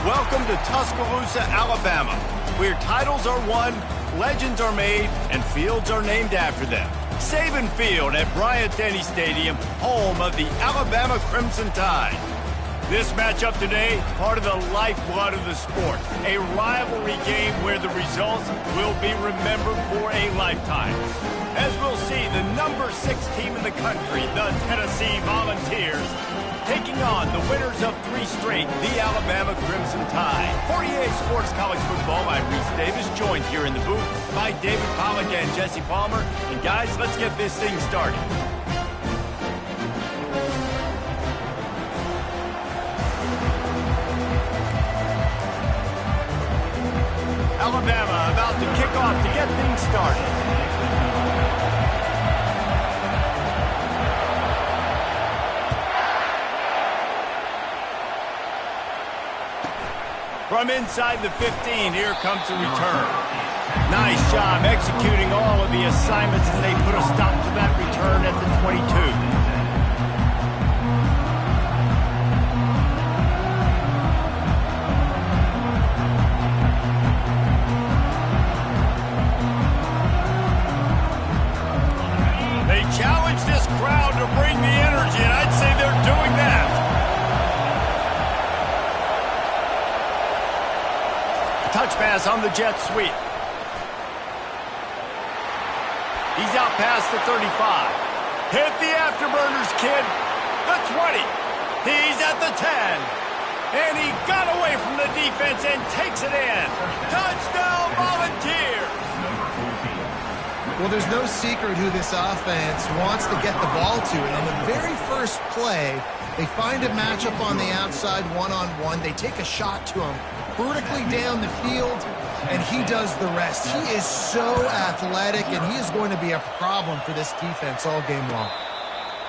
Welcome to Tuscaloosa, Alabama, where titles are won, legends are made, and fields are named after them. Saban Field at Bryant-Denny Stadium, home of the Alabama Crimson Tide. This matchup today, part of the lifeblood of the sport. A rivalry game where the results will be remembered for a lifetime. As we'll see, the number 6 team in the country, the Tennessee Volunteers, taking on the winners of 3 straight, the Alabama Crimson Tide. For EA Sports College Football, I'm Reese Davis, joined here in the booth by David Pollack and Jesse Palmer. And guys, let's get this thing started. Alabama about to kick off to get things started. From inside the 15, here comes the return. Nice job executing all of the assignments as they put a stop to that return at the 22. They challenge this crowd to bring the energy, and I'd say they're doing that. Touch pass on the jet sweep. He's out past the 35. Hit the afterburners, kid. The 20. He's at the 10. And he got away from the defense and takes it in. Touchdown, Volunteers. Well, there's no secret who this offense wants to get the ball to. And on the very first play, they find a matchup on the outside one-on-one. They take a shot to him vertically down the field, and he does the rest. He is so athletic, and he is going to be a problem for this defense all game long.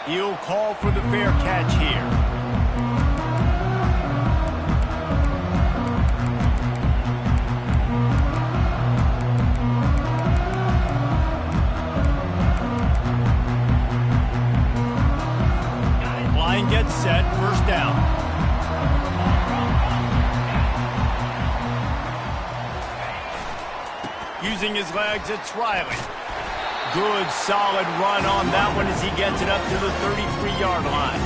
He'll call for the fair catch here. Gets set, first down. Using his legs, it's Riley. Good, solid run on that one as he gets it up to the 33-yard line.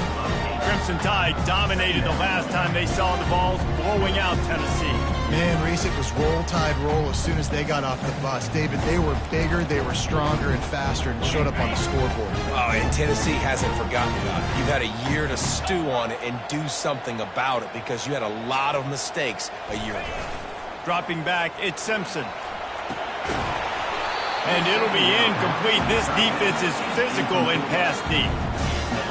Crimson Tide dominated the last time they saw the balls, blowing out Tennessee. Man, Reese, it was roll, tide, roll as soon as they got off the bus. David, they were bigger, they were stronger and faster, and showed up on the scoreboard. Oh, and Tennessee hasn't forgotten about it. You've had a year to stew on it and do something about it because you had a lot of mistakes a year ago. Dropping back, it's Simpson. And it'll be incomplete. This defense is physical and pass deep.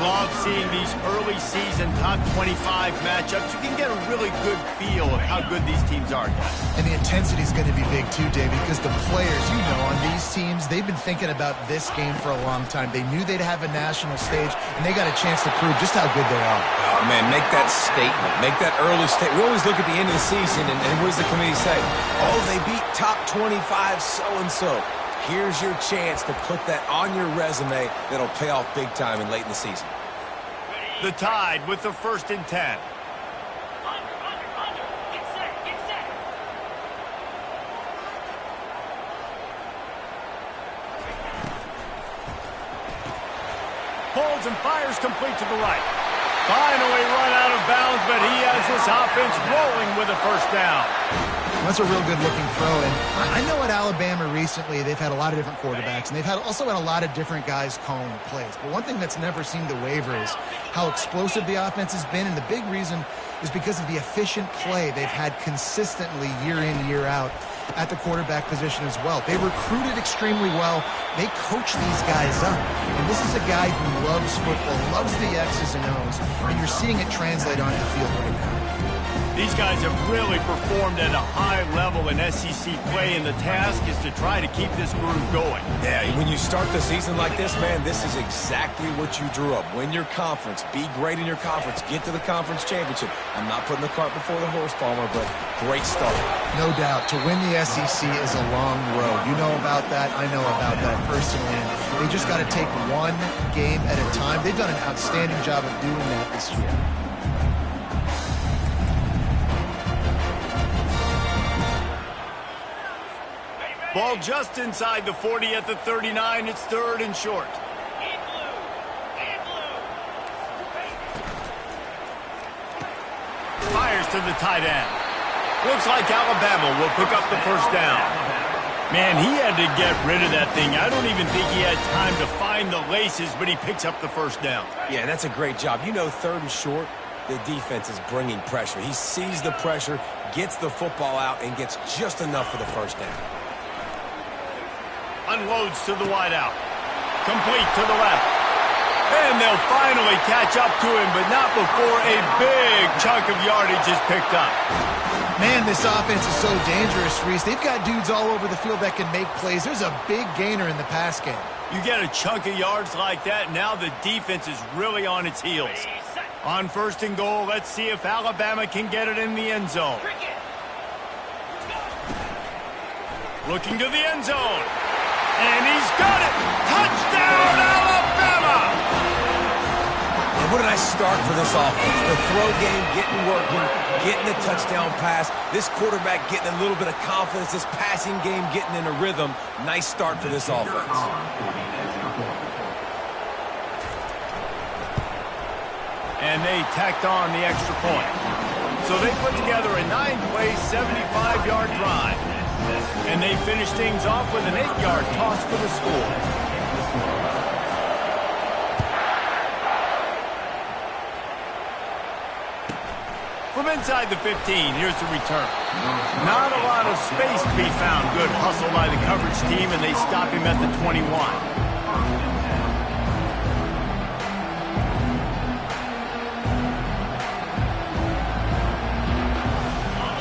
Love seeing these early season top 25 matchups. You can get a really good feel of how good these teams are, guys. And the intensity is going to be big too, David, because the players, you know, on these teams, they've been thinking about this game for a long time. They knew they'd have a national stage, and they got a chance to prove just how good they are. Oh, man, make that statement. Make that early statement. We always look at the end of the season, and what does the committee say? Oh, they beat top 25 so-and-so. Here's your chance to put that on your resume that'll pay off big time and late in the season. The Tide with the 1st and 10. Get set. Pulls and fires complete to the right. Finally run out of bounds, but he has this offense rolling with a first down. That's a real good-looking throw, and I know at Alabama recently they've had a lot of different quarterbacks, and they've also had a lot of different guys calling the plays. But one thing that's never seemed to waver is how explosive the offense has been, and the big reason is because of the efficient play they've had consistently year in, year out at the quarterback position as well. They recruited extremely well. They coach these guys up. And this is a guy who loves football, loves the X's and O's, and you're seeing it translate onto the field right now. These guys have really performed at a high level in SEC play, and the task is to try to keep this groove going. Yeah, when you start the season like this, man, this is exactly what you drew up. Win your conference, be great in your conference, get to the conference championship. I'm not putting the cart before the horse, Palmer, but great start. No doubt. To win the SEC is a long road. You know about that. I know about that personally. And they just got to take one game at a time. They've done an outstanding job of doing that this year. Ball just inside the 40 at the 39. It's 3rd and short. Fires to the tight end. Looks like Alabama will pick up the first down. Man, he had to get rid of that thing. I don't even think he had time to find the laces, but he picks up the first down. Yeah, that's a great job. You know, 3rd and short, the defense is bringing pressure. He sees the pressure, gets the football out, and gets just enough for the first down. Unloads to the wideout. Complete to the left. And they'll finally catch up to him, but not before a big chunk of yardage is picked up. Man, this offense is so dangerous, Reese. They've got dudes all over the field that can make plays. There's a big gainer in the pass game. You get a chunk of yards like that, now the defense is really on its heels. On 1st and goal, let's see if Alabama can get it in the end zone. Looking to the end zone. And he's got it! Touchdown, Alabama! And what a nice start for this offense. The throw game getting working, getting the touchdown pass. This quarterback getting a little bit of confidence. This passing game getting in a rhythm. Nice start for this offense. And they tacked on the extra point. So they put together a 9-play, 75-yard drive. And they finish things off with an 8-yard toss for the score. From inside the 15, here's the return. Not a lot of space to be found. Good hustle by the coverage team, and they stop him at the 21.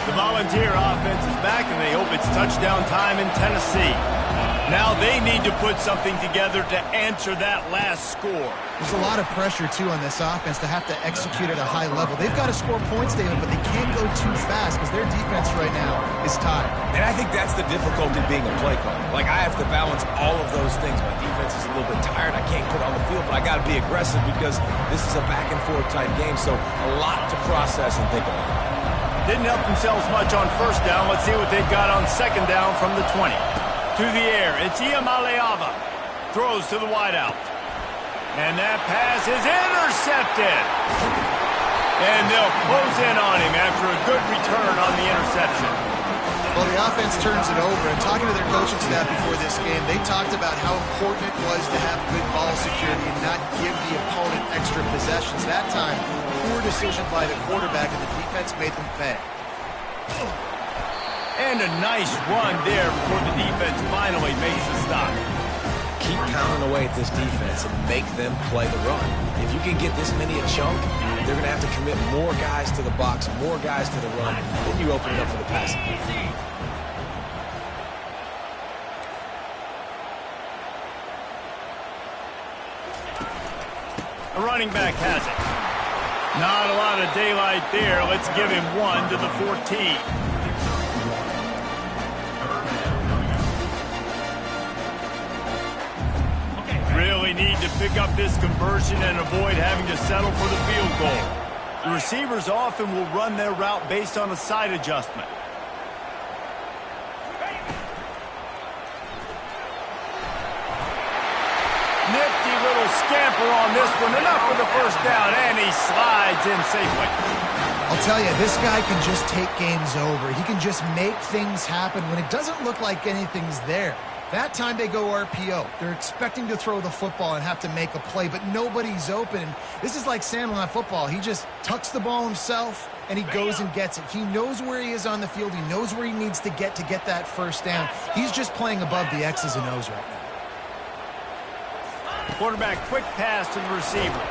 The Volunteer offense is back, and they hope it's touchdown time in Tennessee. Now they need to put something together to answer that last score. There's a lot of pressure, too, on this offense to have to execute at a high level. They've got to score points, David, but they can't go too fast because their defense right now is tired. And I think that's the difficulty being a play caller. Like, I have to balance all of those things. My defense is a little bit tired. I can't put it on the field, but I got to be aggressive because this is a back-and-forth type game, so a lot to process and think about. Didn't help themselves much on 1st down. Let's see what they've got on 2nd down from the 20. To the air, it's Iamaleava. Throws to the wideout. And that pass is intercepted. And they'll close in on him after a good return on the interception. Well, the offense turns it over. And talking to their coaching staff before this game, they talked about how important it was to have good ball security and not give the opponent extra possessions. That time, poor decision by the quarterback, and the defense made them pay. And a nice run there before the defense finally makes the stop. Keep pounding away at this defense and make them play the run. If you can get this many a chunk, they're going to have to commit more guys to the box, more guys to the run. Then you open it up for the passing game. The running back has it. Not a lot of daylight there. Let's give him 1 to the 14. Really need to pick up this conversion and avoid having to settle for the field goal. The receivers often will run their route based on a side adjustment. Nifty little scamper on this one. Enough for the first down, and he slides in safely. I'll tell you, this guy can just take games over. He can just make things happen when it doesn't look like anything's there. That time they go RPO. They're expecting to throw the football and have to make a play, but nobody's open. This is like Sandlot football. He just tucks the ball himself, and he goes and gets it. He knows where he is on the field. He knows where he needs to get that first down. He's just playing above the X's and O's right now. Quarterback quick pass to the receiver.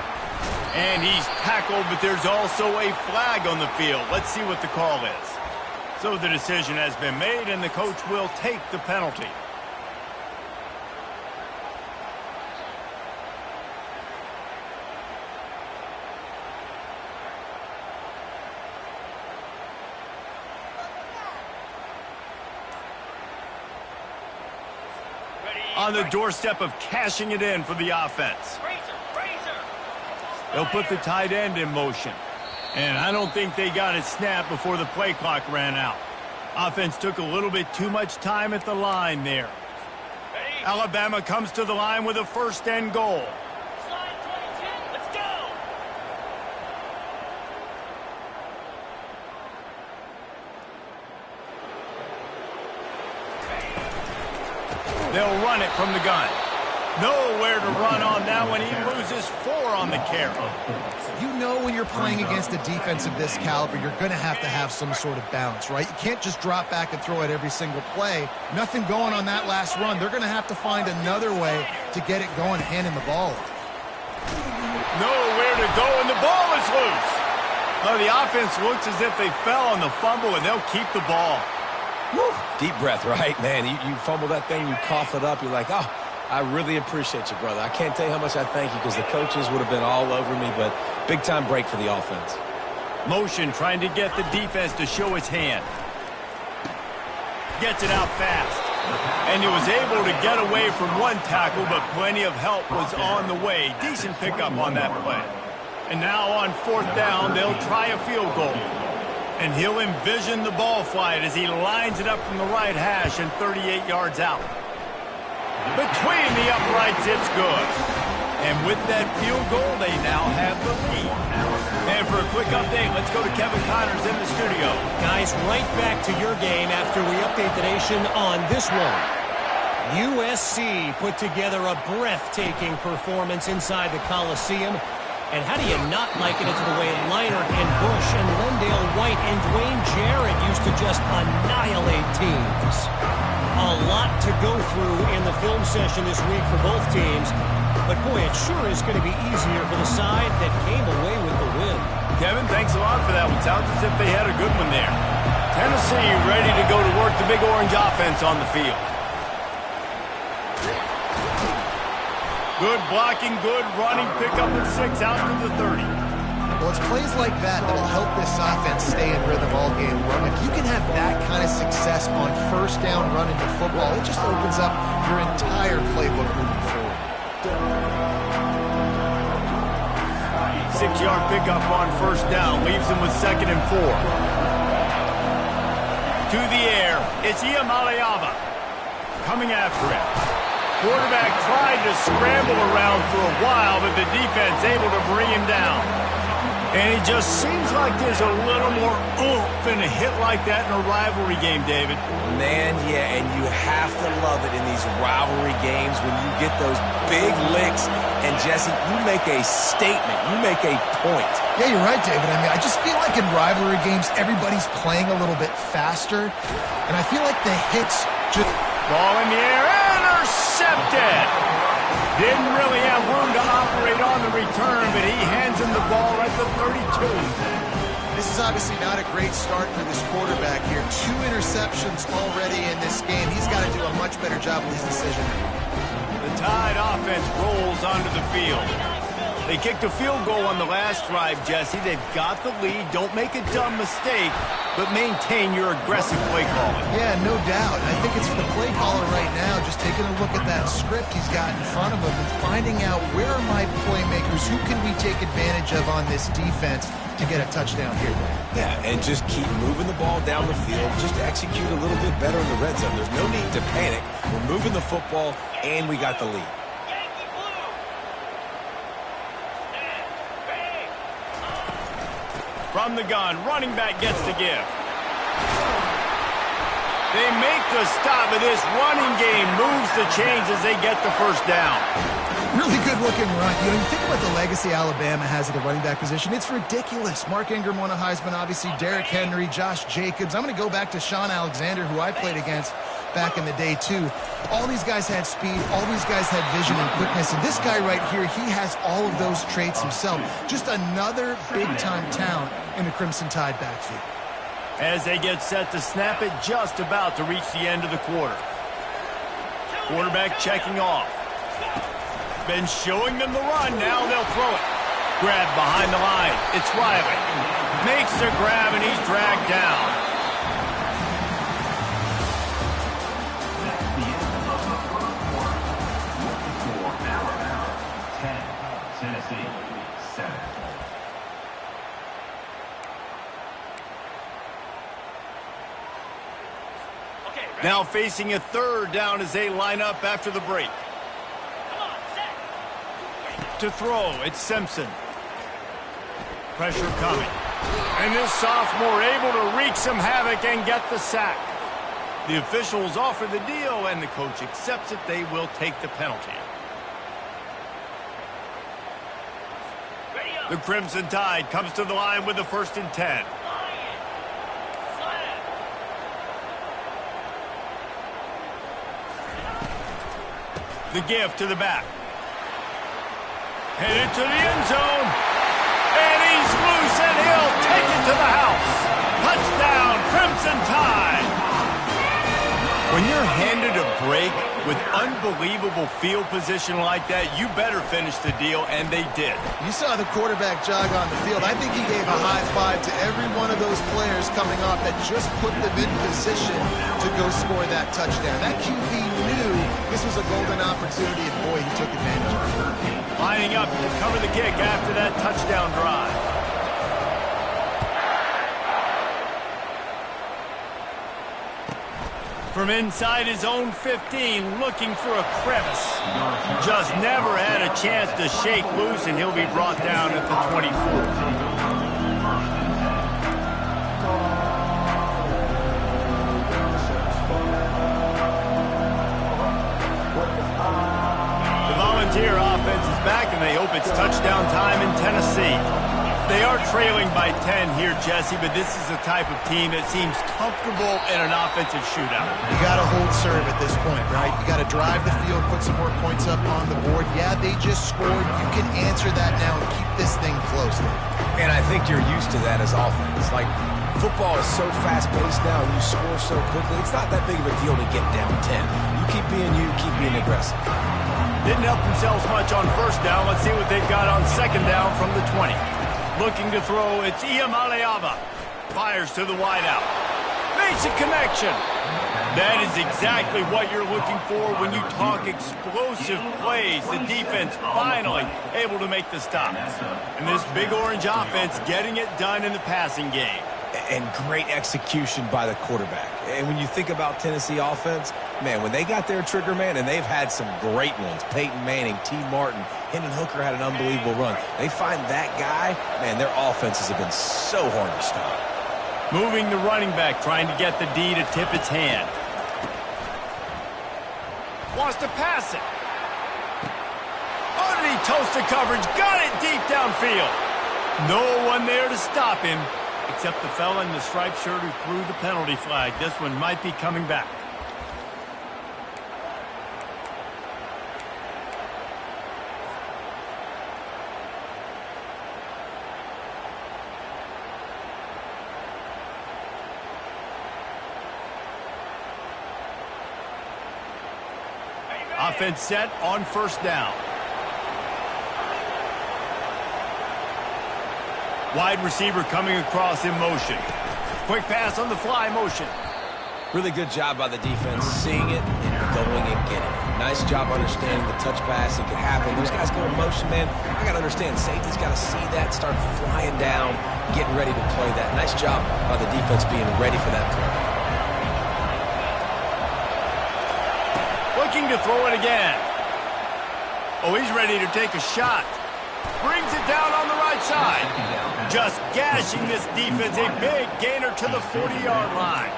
And he's tackled, but there's also a flag on the field. Let's see what the call is. So the decision has been made, and the coach will take the penalty. On the doorstep of cashing it in for the offense. They'll put the tight end in motion. And I don't think they got it snapped before the play clock ran out. Offense took a little bit too much time at the line there. Alabama comes to the line with a 1st and goal. Slide 22, let's go! They'll run it from the gun. Nowhere to run on that one. He loses 4 on the carry. You know when you're playing against a defense of this caliber, you're going to have some sort of balance, right? You can't just drop back and throw it every single play. Nothing going on that last run. They're going to have to find another way to get it going, handing the ball. Nowhere to go, and the ball is loose. Oh, the offense looks as if they fell on the fumble, and they'll keep the ball. Woo. Deep breath, right, man? You fumble that thing, you cough it up, you're like, oh, I really appreciate you, brother. I can't tell you how much I thank you because the coaches would have been all over me, but big-time break for the offense. Motion trying to get the defense to show his hand. Gets it out fast. And he was able to get away from one tackle, but plenty of help was on the way. Decent pickup on that play. And now on 4th down, they'll try a field goal. And he'll envision the ball flight as he lines it up from the right hash and 38 yards out. Between the uprights, it's good. And with that field goal, they now have the lead. And for a quick update, let's go to Kevin Connors in the studio. Guys, right back to your game after we update the nation on this one. USC put together a breathtaking performance inside the Coliseum. And how do you not liken it to the way Leinart and Bush and Lendale White and Dwayne Jarrett used to just annihilate teams? A lot to go through in the film session this week for both teams. But, boy, it sure is going to be easier for the side that came away with the win. Kevin, thanks a lot for that one. Sounds as if they had a good one there. Tennessee ready to go to work the Big Orange offense on the field. Good blocking, good running, pick up at 6 out to the 30. Well, it's plays like that that'll help this offense stay in rhythm all game long. If you can have that kind of success on 1st down running the football, it just opens up your entire playbook moving forward. 6-yard pickup on 1st down, leaves him with 2nd and 4. To the air, it's Iamaleava coming after him. Quarterback tried to scramble around for a while, but the defense able to bring him down. And it just seems like there's a little more oomph in a hit like that in a rivalry game, David. Man, yeah, and you have to love it in these rivalry games when you get those big licks. And, Jesse, you make a statement. You make a point. Yeah, you're right, David. I mean, I just feel like in rivalry games, everybody's playing a little bit faster. And I feel like the hits just... Ball in the air, intercepted! Didn't really have room to operate on the return, but he hands him the ball at the 32. This is obviously not a great start for this quarterback here. 2 interceptions already in this game. He's got to do a much better job with his decision. The Tide offense rolls onto the field. They kicked a field goal on the last drive, Jesse. They've got the lead. Don't make a dumb mistake, but maintain your aggressive play calling. Yeah, no doubt. I think it's for the play caller right now, just taking a look at that script he's got in front of him and finding out where are my playmakers, who can we take advantage of on this defense to get a touchdown here. Yeah, and just keep moving the ball down the field. Just execute a little bit better in the red zone. There's no need to panic. We're moving the football, and we got the lead. From the gun, running back gets to give. They make the stop, but this running game moves the chains as they get the 1st down. Really good-looking run. You know, you think about the legacy Alabama has at the running back position. It's ridiculous. Mark Ingram won a Heisman, obviously. Derrick Henry, Josh Jacobs. I'm going to go back to Sean Alexander, who I played against back in the day, too. All these guys had speed. All these guys had vision and quickness. And this guy right here, he has all of those traits himself. Just another big-time talent in the Crimson Tide backfield. As they get set to snap it, just about to reach the end of the quarter. Quarterback checking off. Been showing them the run. Now they'll throw it. Grab behind the line. It's Riley. Makes the grab, and he's dragged down. Now facing a third down as they line up after the break. Come on, set. To throw, it's Simpson. Pressure coming. And this sophomore able to wreak some havoc and get the sack. The officials offer the deal, and the coach accepts it. They will take the penalty. Ready up. The Crimson Tide comes to the line with the 1st and 10. Lion. Slap. The give to the back. Headed to the end zone. And he's loose, and he'll take it to the house. Touchdown, Crimson Tide. When you're handed a break with unbelievable field position like that, you better finish the deal, and they did. You saw the quarterback jog on the field. I think he gave a high five to every one of those players coming off that just put them in position to go score that touchdown. That QB knew this was a golden opportunity, and boy, he took advantage of it. Lining up to cover the kick after that touchdown drive. From inside his own 15, looking for a crevice. Just never had a chance to shake loose, and he'll be brought down at the 24. The Volunteer offense is back, and they hope it's touchdown time in Tennessee. They are trailing by 10 here, Jesse, but this is the type of team that seems comfortable in an offensive shootout. You got to hold serve at this point, right? You got to drive the field, put some more points up on the board. Yeah, they just scored. You can answer that now and keep this thing close. And I think you're used to that as offense. Like, football is so fast-paced now, and you score so quickly, it's not that big of a deal to get down 10. You keep being aggressive. Didn't help themselves much on 1st down. Let's see what they've got on 2nd down from the 20. Looking to throw, it's Iamaleava. Fires to the wideout. Makes a connection. That is exactly what you're looking for when you talk explosive plays. The defense finally able to make the stop. And this Big Orange offense getting it done in the passing game. And great execution by the quarterback. And when you think about Tennessee offense, man, when they got their trigger man, and they've had some great ones, Peyton Manning, T. Martin, Hendon Hooker had an unbelievable run. They find that guy, man, their offenses have been so hard to stop. Moving the running back, trying to get the D to tip its hand. Wants to pass it. Underneath toasted coverage, got it deep downfield. No one there to stop him, except the fella in the striped shirt who threw the penalty flag. This one might be coming back. Offense set on 1st down. Wide receiver coming across in motion. Quick pass on the fly motion. Really good job by the defense, seeing it and going and getting it. Nice job understanding the touch pass. It could happen. Those guys go in motion, man. I got to understand, safety's got to see that, start flying down, getting ready to play that. Nice job by the defense being ready for that play. Looking to throw it again. Oh, he's ready to take a shot. Brings it down on the right side. Just gashing this defense. A big gainer to the 40-yard line.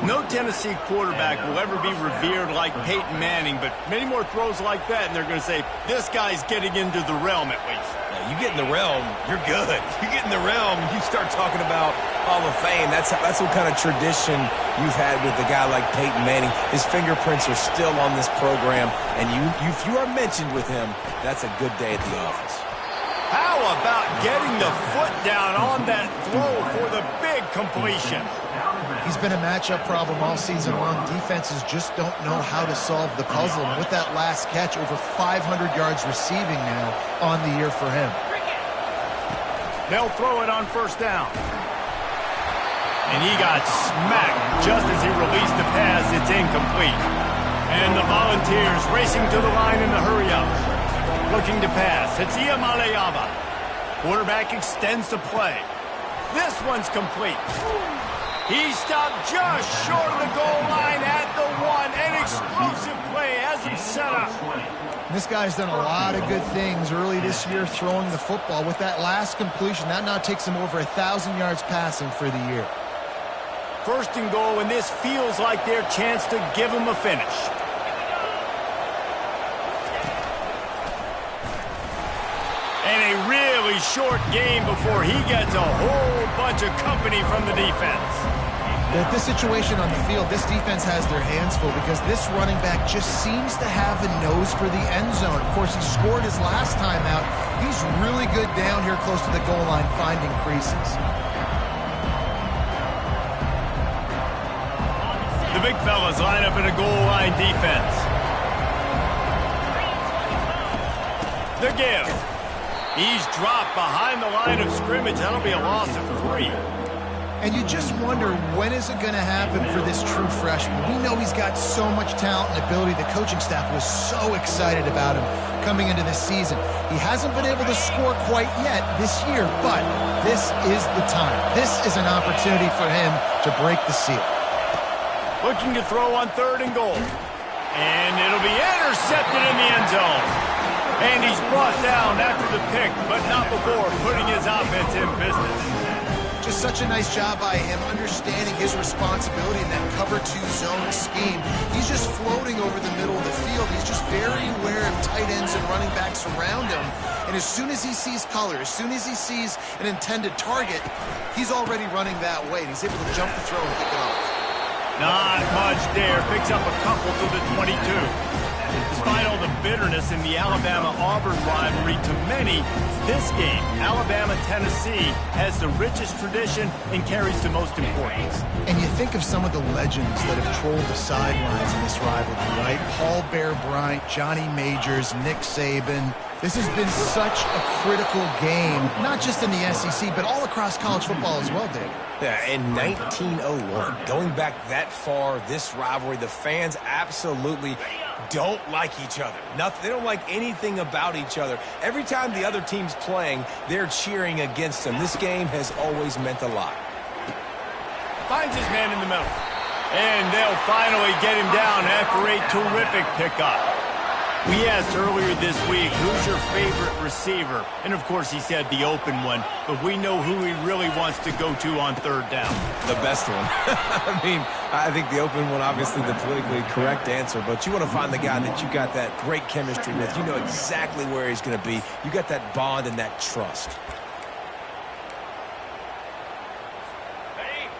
No Tennessee quarterback will ever be revered like Peyton Manning, but many more throws like that, and they're going to say, this guy's getting into the realm at least. You get in the realm, you're good. You get in the realm, you start talking about Hall of Fame. That's what kind of tradition you've had with a guy like Peyton Manning. His fingerprints are still on this program, and if you are mentioned with him, that's a good day at the office. How about getting the foot down on that throw for the big completion? He's been a matchup problem all season long. Defenses just don't know how to solve the puzzle. And with that last catch, over 500 yards receiving now on the year for him. They'll throw it on 1st down. And he got smacked just as he released the pass. It's incomplete. And the Volunteers racing to the line in the hurry-up. Looking to pass. It's Iamaleava. Quarterback extends the play. This one's complete. He stopped just short of the goal line at explosive play has him set up. This guy's done a lot of good things early this year throwing the football. With that last completion, that now takes him over 1,000 yards passing for the year. First and goal, and this feels like their chance to give him a finish. And a really short game before he gets a whole bunch of company from the defense. With this situation on the field, this defense has their hands full because this running back just seems to have a nose for the end zone. Of course, he scored his last time out. He's really good down here close to the goal line finding creases. The big fellas line up in a goal line defense. The give. He's dropped behind the line of scrimmage. That'll be a loss of 3. And you just wonder, when is it going to happen for this true freshman? We know he's got so much talent and ability. The coaching staff was so excited about him coming into this season. He hasn't been able to score quite yet this year, but this is the time. This is an opportunity for him to break the seal. Looking to throw on 3rd and goal. And it'll be intercepted in the end zone. And he's brought down after the pick, but not before putting his offense in business. Just such a nice job by him understanding his responsibility in that cover 2 zone scheme. He's just floating over the middle of the field. He's just very aware of tight ends and running backs around him. And as soon as he sees color, as soon as he sees an intended target, he's already running that way. And he's able to jump the throw and pick it off. Not much there. Picks up a couple to the 22. Despite all the bitterness in the Alabama-Auburn rivalry, to many, this game, Alabama-Tennessee, has the richest tradition and carries the most importance. And you think of some of the legends that have trolled the sidelines in this rivalry, right? Paul Bear Bryant, Johnny Majors, Nick Saban. This has been such a critical game, not just in the SEC, but all across college football as well, Dave. Yeah, in 1901, going back that far, this rivalry, the fans absolutely don't like each other. They don't like anything about each other. Every time the other team's playing, they're cheering against them. This game has always meant a lot. Finds his man in the middle. And they'll finally get him down after a terrific pickup. We asked earlier this week, who's your favorite receiver? And, of course, he said the open one. But we know who he really wants to go to on 3rd down. The best one. I mean, I think the open one, obviously the politically correct answer. But you want to find the guy that you got that great chemistry with. You know exactly where he's going to be. You got that bond and that trust.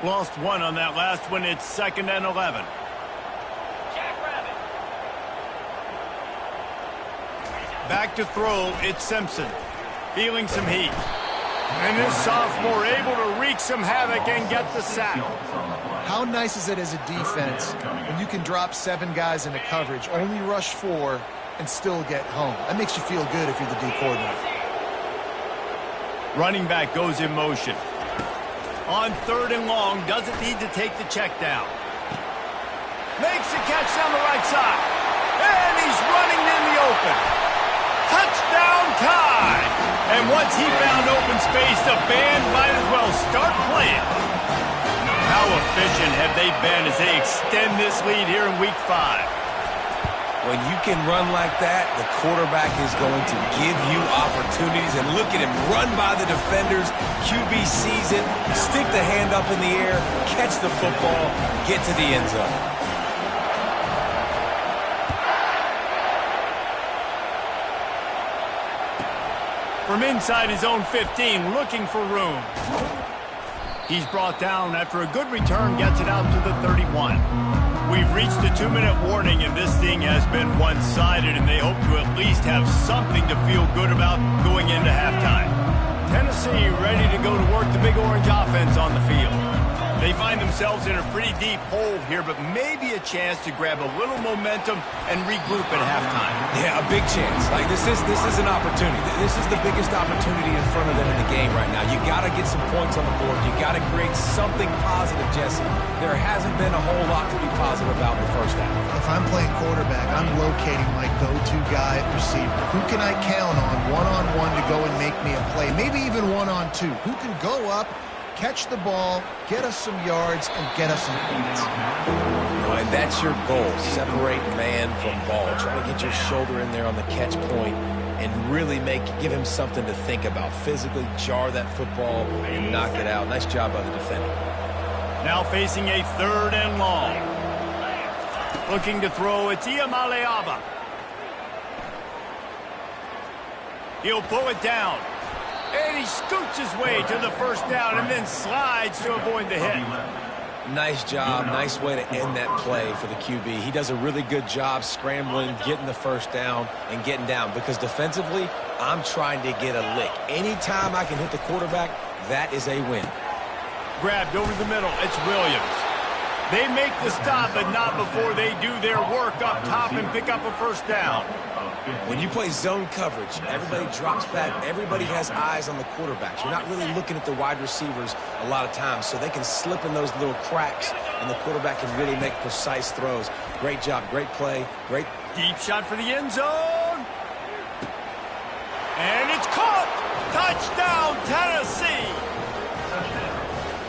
Lost 1 on that last one. It's 2nd and 11. Back to throw, it's Simpson. Feeling some heat. And this sophomore able to wreak some havoc and get the sack. How nice is it as a defense when you can drop 7 guys into coverage, only rush 4, and still get home? That makes you feel good if you're the D coordinator. Running back goes in motion. On 3rd and long, doesn't need to take the check down. Makes the catch down the right side. And he's running in the open. Touchdown time! And once he found open space, the band might as well start playing. How efficient have they been as they extend this lead here in Week 5? When you can run like that, the quarterback is going to give you opportunities. And look at him run by the defenders. QB sees it, stick the hand up in the air, catch the football, get to the end zone. From inside his own 15, looking for room. He's brought down after a good return, gets it out to the 31. We've reached the 2-minute warning, and this thing has been one-sided, and they hope to at least have something to feel good about going into halftime. Tennessee ready to go to work the Big Orange offense on the field. They find themselves in a pretty deep hole here, but maybe a chance to grab a little momentum and regroup at halftime. Yeah, a big chance. Like this is an opportunity. This is the biggest opportunity in front of them in the game right now. You got to get some points on the board. You got to create something positive, Jesse. There hasn't been a whole lot to be positive about in the first half. If I'm playing quarterback, I'm locating my go-to guy at receiver. Who can I count on one-on-one to go and make me a play? Maybe even one-on-two. Who can go up, catch the ball, get us some yards, and get us some points. And that's your goal. Separate man from ball. Try to get your shoulder in there on the catch point and really give him something to think about. Physically jar that football and knock it out. Nice job by the defender. Now facing a 3rd and long. Looking to throw, it's Iamaleava. He'll pull it down. And he scoots his way to the first down and then slides to avoid the hit. Nice job. Nice way to end that play for the QB. He does a really good job scrambling, getting the first down, and getting down. Because defensively, I'm trying to get a lick. Anytime I can hit the quarterback, that is a win. Grabbed over the middle. It's Williams. They make the stop, but not before they do their work up top and pick up a first down. When you play zone coverage, everybody drops back. Everybody has eyes on the quarterbacks. You're not really looking at the wide receivers a lot of times, so they can slip in those little cracks, and the quarterback can really make precise throws. Great job, great play, great. Deep shot for the end zone. And it's caught. Touchdown, Tennessee.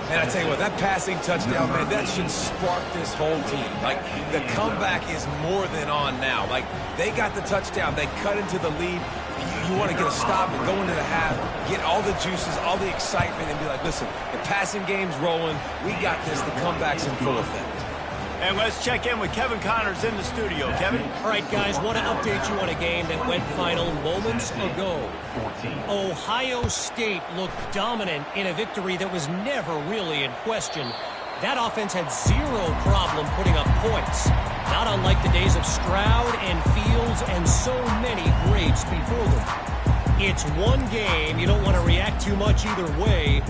Man, I tell you what, that passing touchdown, man, that should spark this whole team. Like, the comeback is more than on now. Like, they got the touchdown. They cut into the lead. You want to get a stop and go into the half, get all the juices, all the excitement, and be like, listen, the passing game's rolling. We got this. The comeback's in full effect. And let's check in with Kevin Connors in the studio. Kevin? All right, guys, want to update you on a game that went final moments ago. Ohio State looked dominant in a victory that was never really in question. That offense had zero problem putting up points, not unlike the days of Stroud and Fields and so many greats before them. It's one game. You don't want to react too much either way.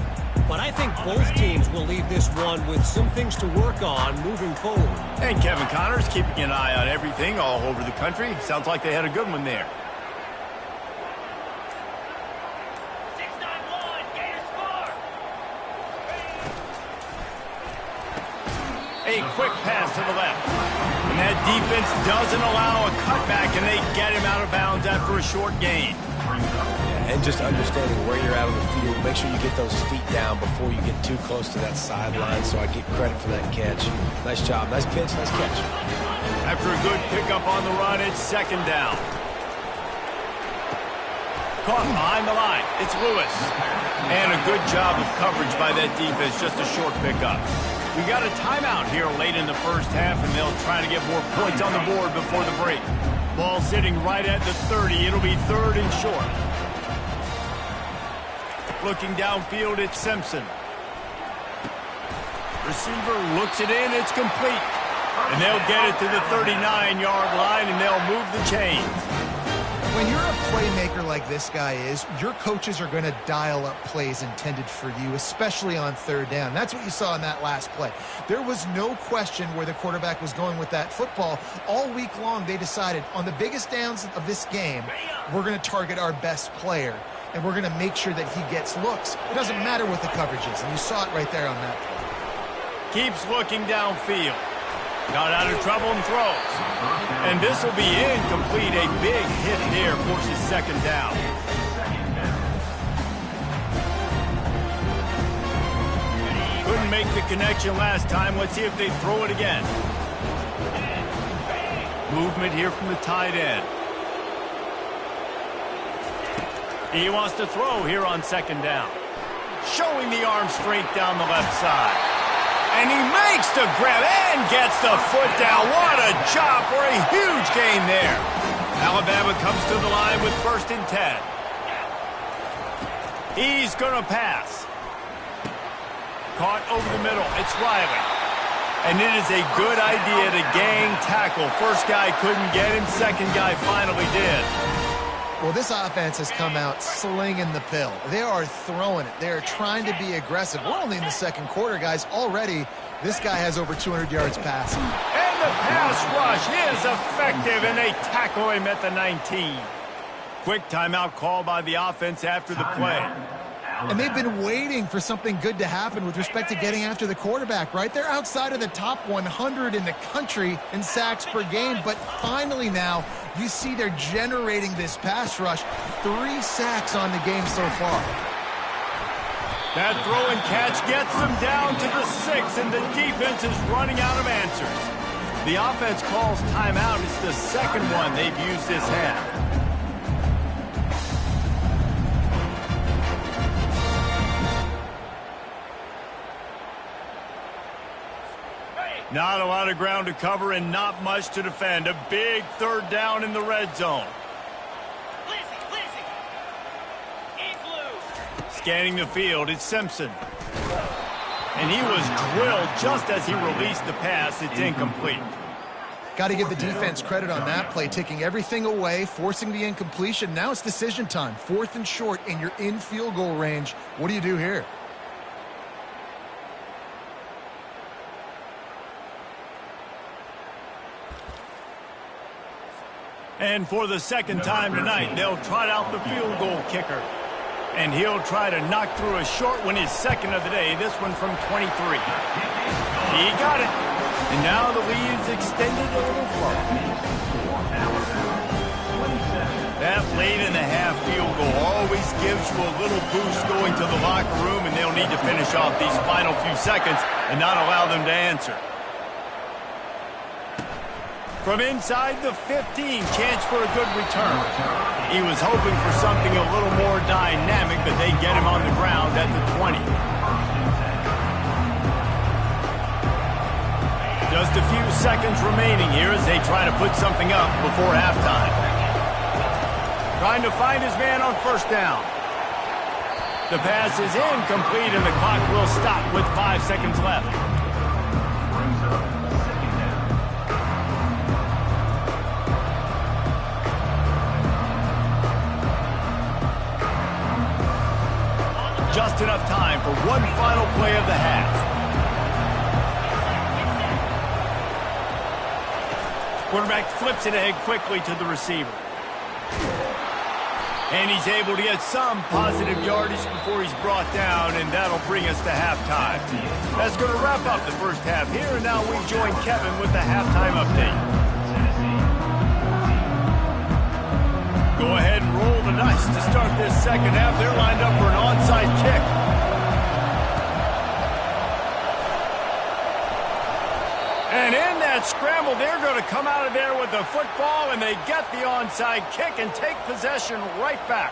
But I think both teams will leave this one with some things to work on moving forward. And Kevin Connors keeping an eye on everything all over the country. Sounds like they had a good one there. 6-9-1, Gators score. A quick pass to the left. And that defense doesn't allow a cutback, and they get him out of bounds after a short gain. And just understanding where you're at on the field, make sure you get those feet down before you get too close to that sideline, so I get credit for that catch. Nice job. Nice pitch. Nice catch. After a good pickup on the run, it's 2nd down. Caught behind the line. It's Lewis. And a good job of coverage by that defense. Just a short pickup. We got a timeout here late in the first half, and they'll try to get more points on the board before the break. Ball sitting right at the 30. It'll be 3rd and short. Looking downfield, it's Simpson. Receiver looks it in, it's complete. And they'll get it to the 39-yard line, and they'll move the chains. When you're a playmaker like this guy is, your coaches are going to dial up plays intended for you, especially on 3rd down. That's what you saw in that last play. There was no question where the quarterback was going with that football. All week long, they decided on the biggest downs of this game, we're going to target our best player, and we're going to make sure that he gets looks. It doesn't matter what the coverage is, and you saw it right there on that play. Keeps looking downfield. Got out of trouble and throws. And this will be incomplete. A big hit there forces 2nd down. Couldn't make the connection last time. Let's see if they throw it again. Movement here from the tight end. He wants to throw here on 2nd down. Showing the arm strength down the left side. And he makes the grab and gets the foot down. What a job for a huge gain there. Alabama comes to the line with 1st and 10. He's going to pass. Caught over the middle. It's Riley. And it is a good idea to gang tackle. First guy couldn't get him. Second guy finally did. Well, this offense has come out slinging the pill. They are throwing it. They are trying to be aggressive. We're only in the 2nd quarter, guys. Already, this guy has over 200 yards passing. And the pass rush is effective, and they tackle him at the 19. Quick timeout call by the offense after the play. And they've been waiting for something good to happen with respect to getting after the quarterback, right? They're outside of the top 100 in the country in sacks per game, but finally now you see they're generating this pass rush. 3 sacks on the game so far. That throw and catch gets them down to the 6, and the defense is running out of answers. The offense calls timeout. It's the second one they've used this half. Not a lot of ground to cover and not much to defend. A big third down in the red zone. Scanning the field, it's Simpson. And he was drilled just as he released the pass. It's incomplete. Got to give the defense credit on that play, taking everything away, forcing the incompletion. Now it's decision time. 4th and short, and you're in field goal range. What do you do here? And for the second time tonight, they'll trot out the field goal kicker. And he'll try to knock through a short one, his second of the day, this one from 23. He got it. And now the lead's extended a little further. That late in the half field goal always gives you a little boost going to the locker room, and they'll need to finish off these final few seconds and not allow them to answer. From inside the 15, chance for a good return. He was hoping for something a little more dynamic, but they get him on the ground at the 20. Just a few seconds remaining here as they try to put something up before halftime. Trying to find his man on first down. The pass is incomplete, and the clock will stop with 5 seconds left. Just enough time for one final play of the half. Quarterback flips it ahead quickly to the receiver. And he's able to get some positive yardage before he's brought down, and that'll bring us to halftime. That's going to wrap up the first half here, and now we join Kevin with the halftime update. Go ahead and roll the dice to start this second half. They're lined up for an onside kick. And in that scramble, they're going to come out of there with the football, and they get the onside kick and take possession right back.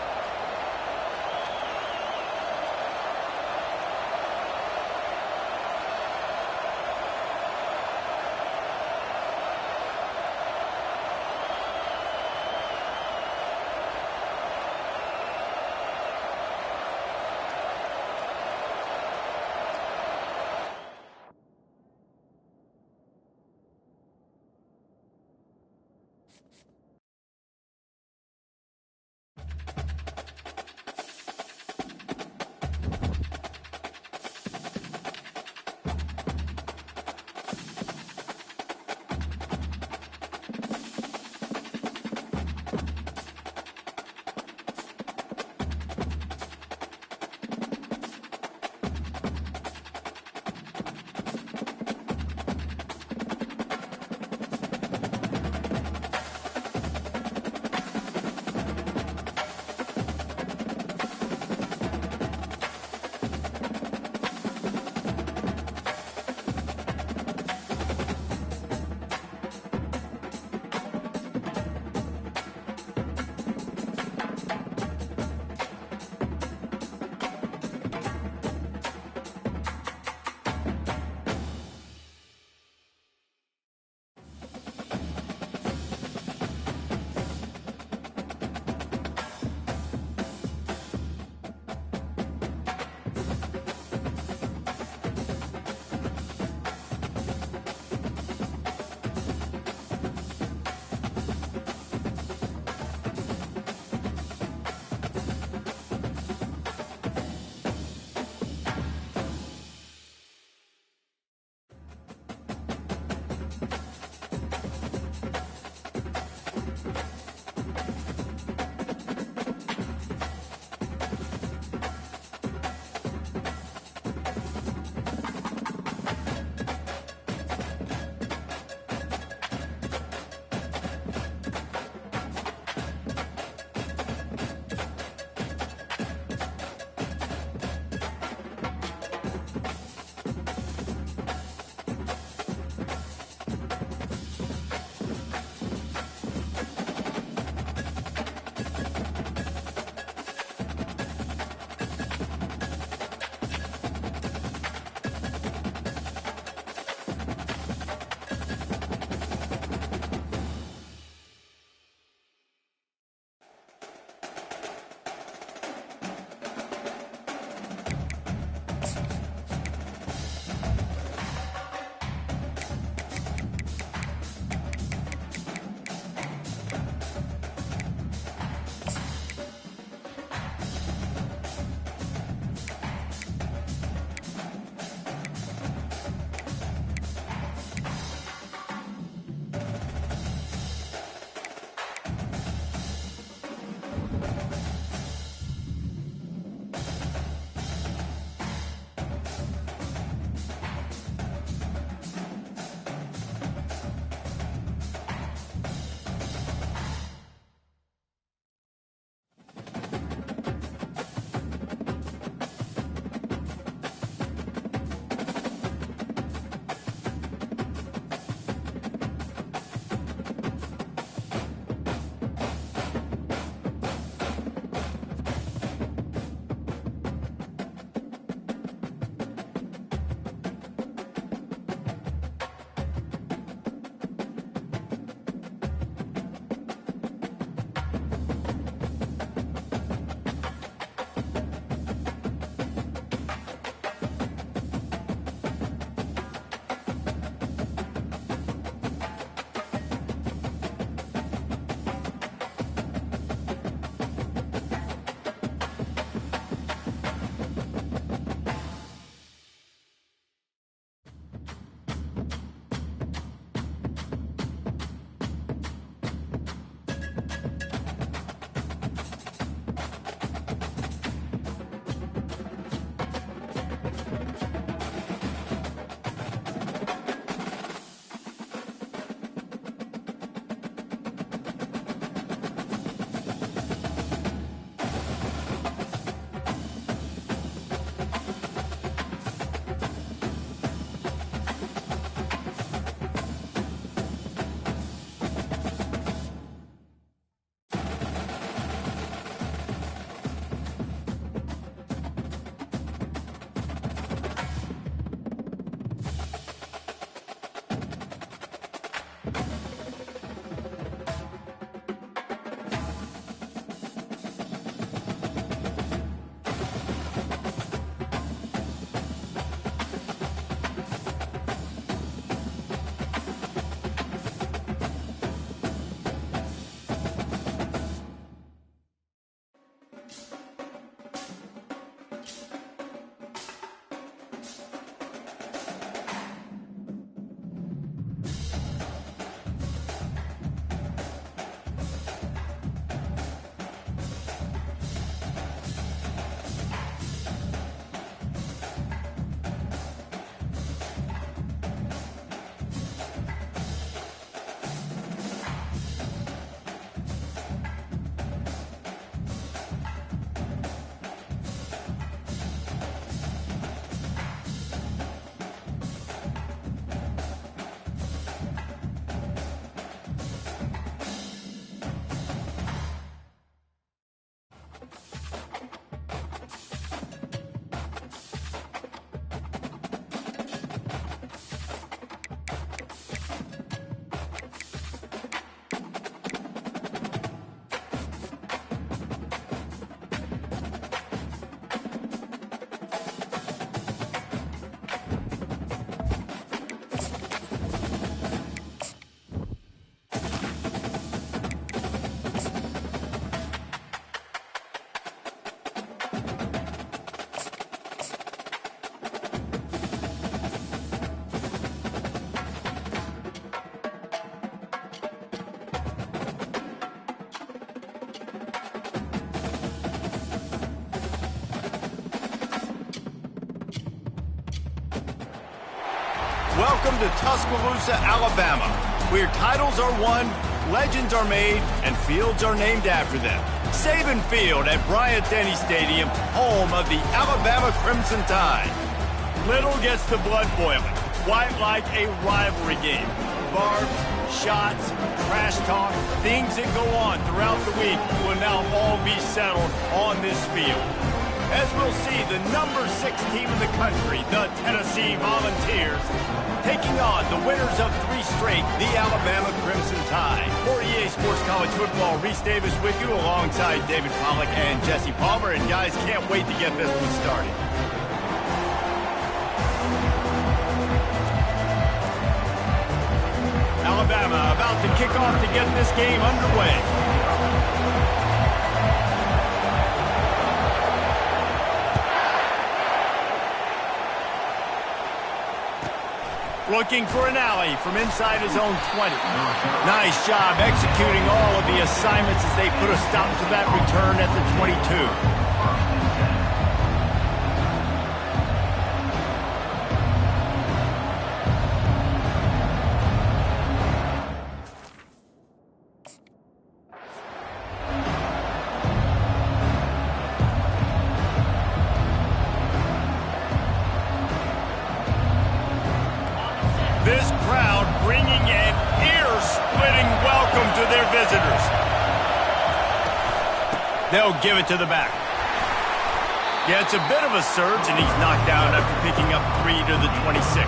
Welcome to Tuscaloosa, Alabama, where titles are won, legends are made, and fields are named after them. Saban Field at Bryant-Denny Stadium, home of the Alabama Crimson Tide. Little gets the blood boiling, quite like a rivalry game. Barbs, shots, trash talk, things that go on throughout the week will now all be settled on this field. As we'll see, the number 6 team in the country, the Tennessee Volunteers, taking on the winners of 3 straight, the Alabama Crimson Tide. For EA Sports College Football, Reese Davis with you alongside David Pollack and Jesse Palmer. And guys, can't wait to get this one started. Alabama about to kick off to get this game underway. Looking for an alley from inside his own 20. Nice job executing all of the assignments as they put a stop to that return at the 22. This crowd bringing an ear-splitting welcome to their visitors. They'll give it to the back. Yeah, it's a bit of a surge, and he's knocked down after picking up 3 to the 26.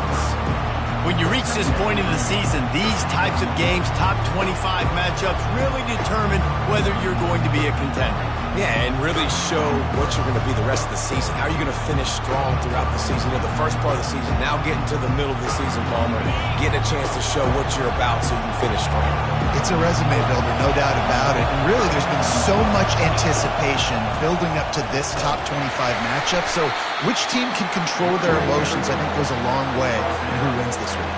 When you reach this point in the season, these types of games, top 25 matchups, really determine whether you're going to be a contender. Yeah, and really show what you're going to be the rest of the season. How are you going to finish strong throughout the season? You know, the first part of the season, now getting to the middle of the season, Palmer, getting a chance to show what you're about so you can finish strong. It's a resume builder, no doubt about it. And really, there's been so much anticipation building up to this top 25 matchup. So which team can control their emotions, I think, goes a long way in who wins this week.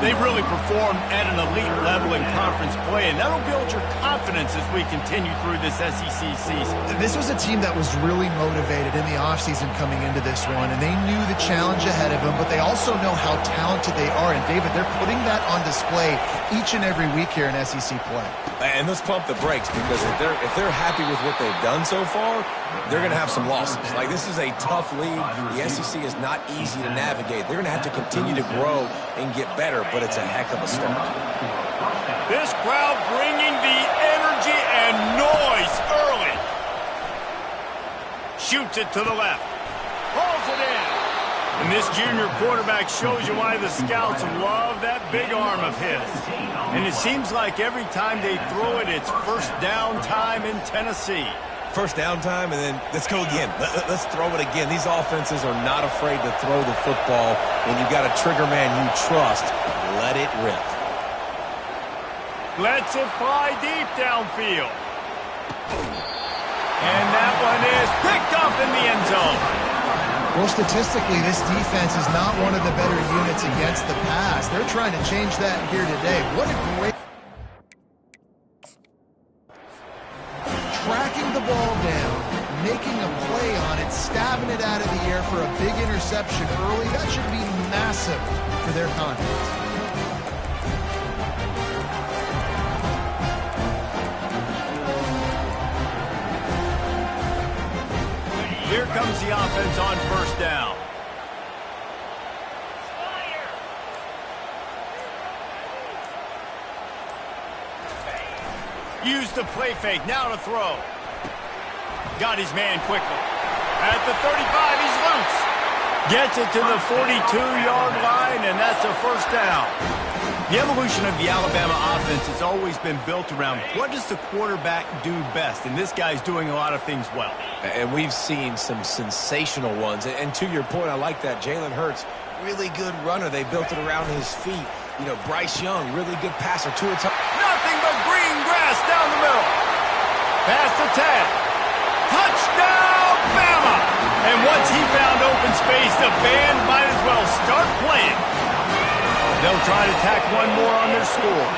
They've really performed at an elite level in conference play, and that'll build your confidence as we continue through this SEC season. This was a team that was really motivated in the offseason coming into this one, and they knew the challenge ahead of them, but they also know how talented they are. And, David, they're putting that on display each and every week here in SEC play. And let's pump the brakes, because if they're happy with what they've done so far, they're going to have some losses. Like, this is a tough league. The SEC is not easy to navigate. They're going to have to continue to grow and get better, but it's a heck of a start. This crowd bringing the energy and noise early. Shoots it to the left. Pulls it in. And this junior quarterback shows you why the scouts love that big arm of his. And it seems like every time they throw it, it's first down time in Tennessee. First down time, and then let's go again. Let's throw it again. These offenses are not afraid to throw the football. When you've got a trigger man you trust, let it rip. Lets it fly deep downfield. And that one is picked up in the end zone. Well, statistically, this defense is not one of the better units against the pass. They're trying to change that here today. What a great... Tracking the ball down, making a play on it, stabbing it out of the air for a big interception early. That should be massive for their confidence. Here comes the offense on first down. Use the play fake, now to throw. Got his man quickly. At the 35, he's loose. Gets it to the 42-yard line, and that's a first down. The evolution of the Alabama offense has always been built around what does the quarterback do best, and this guy's doing a lot of things well. And we've seen some sensational ones. And to your point, I like that. Jalen Hurts, really good runner. They built it around his feet. You know, Bryce Young, really good passer. Nothing but green grass down the middle. Pass to 10. Touchdown, Bama! And once he found open space, the band might as well start playing. They'll try to tack one more on their score.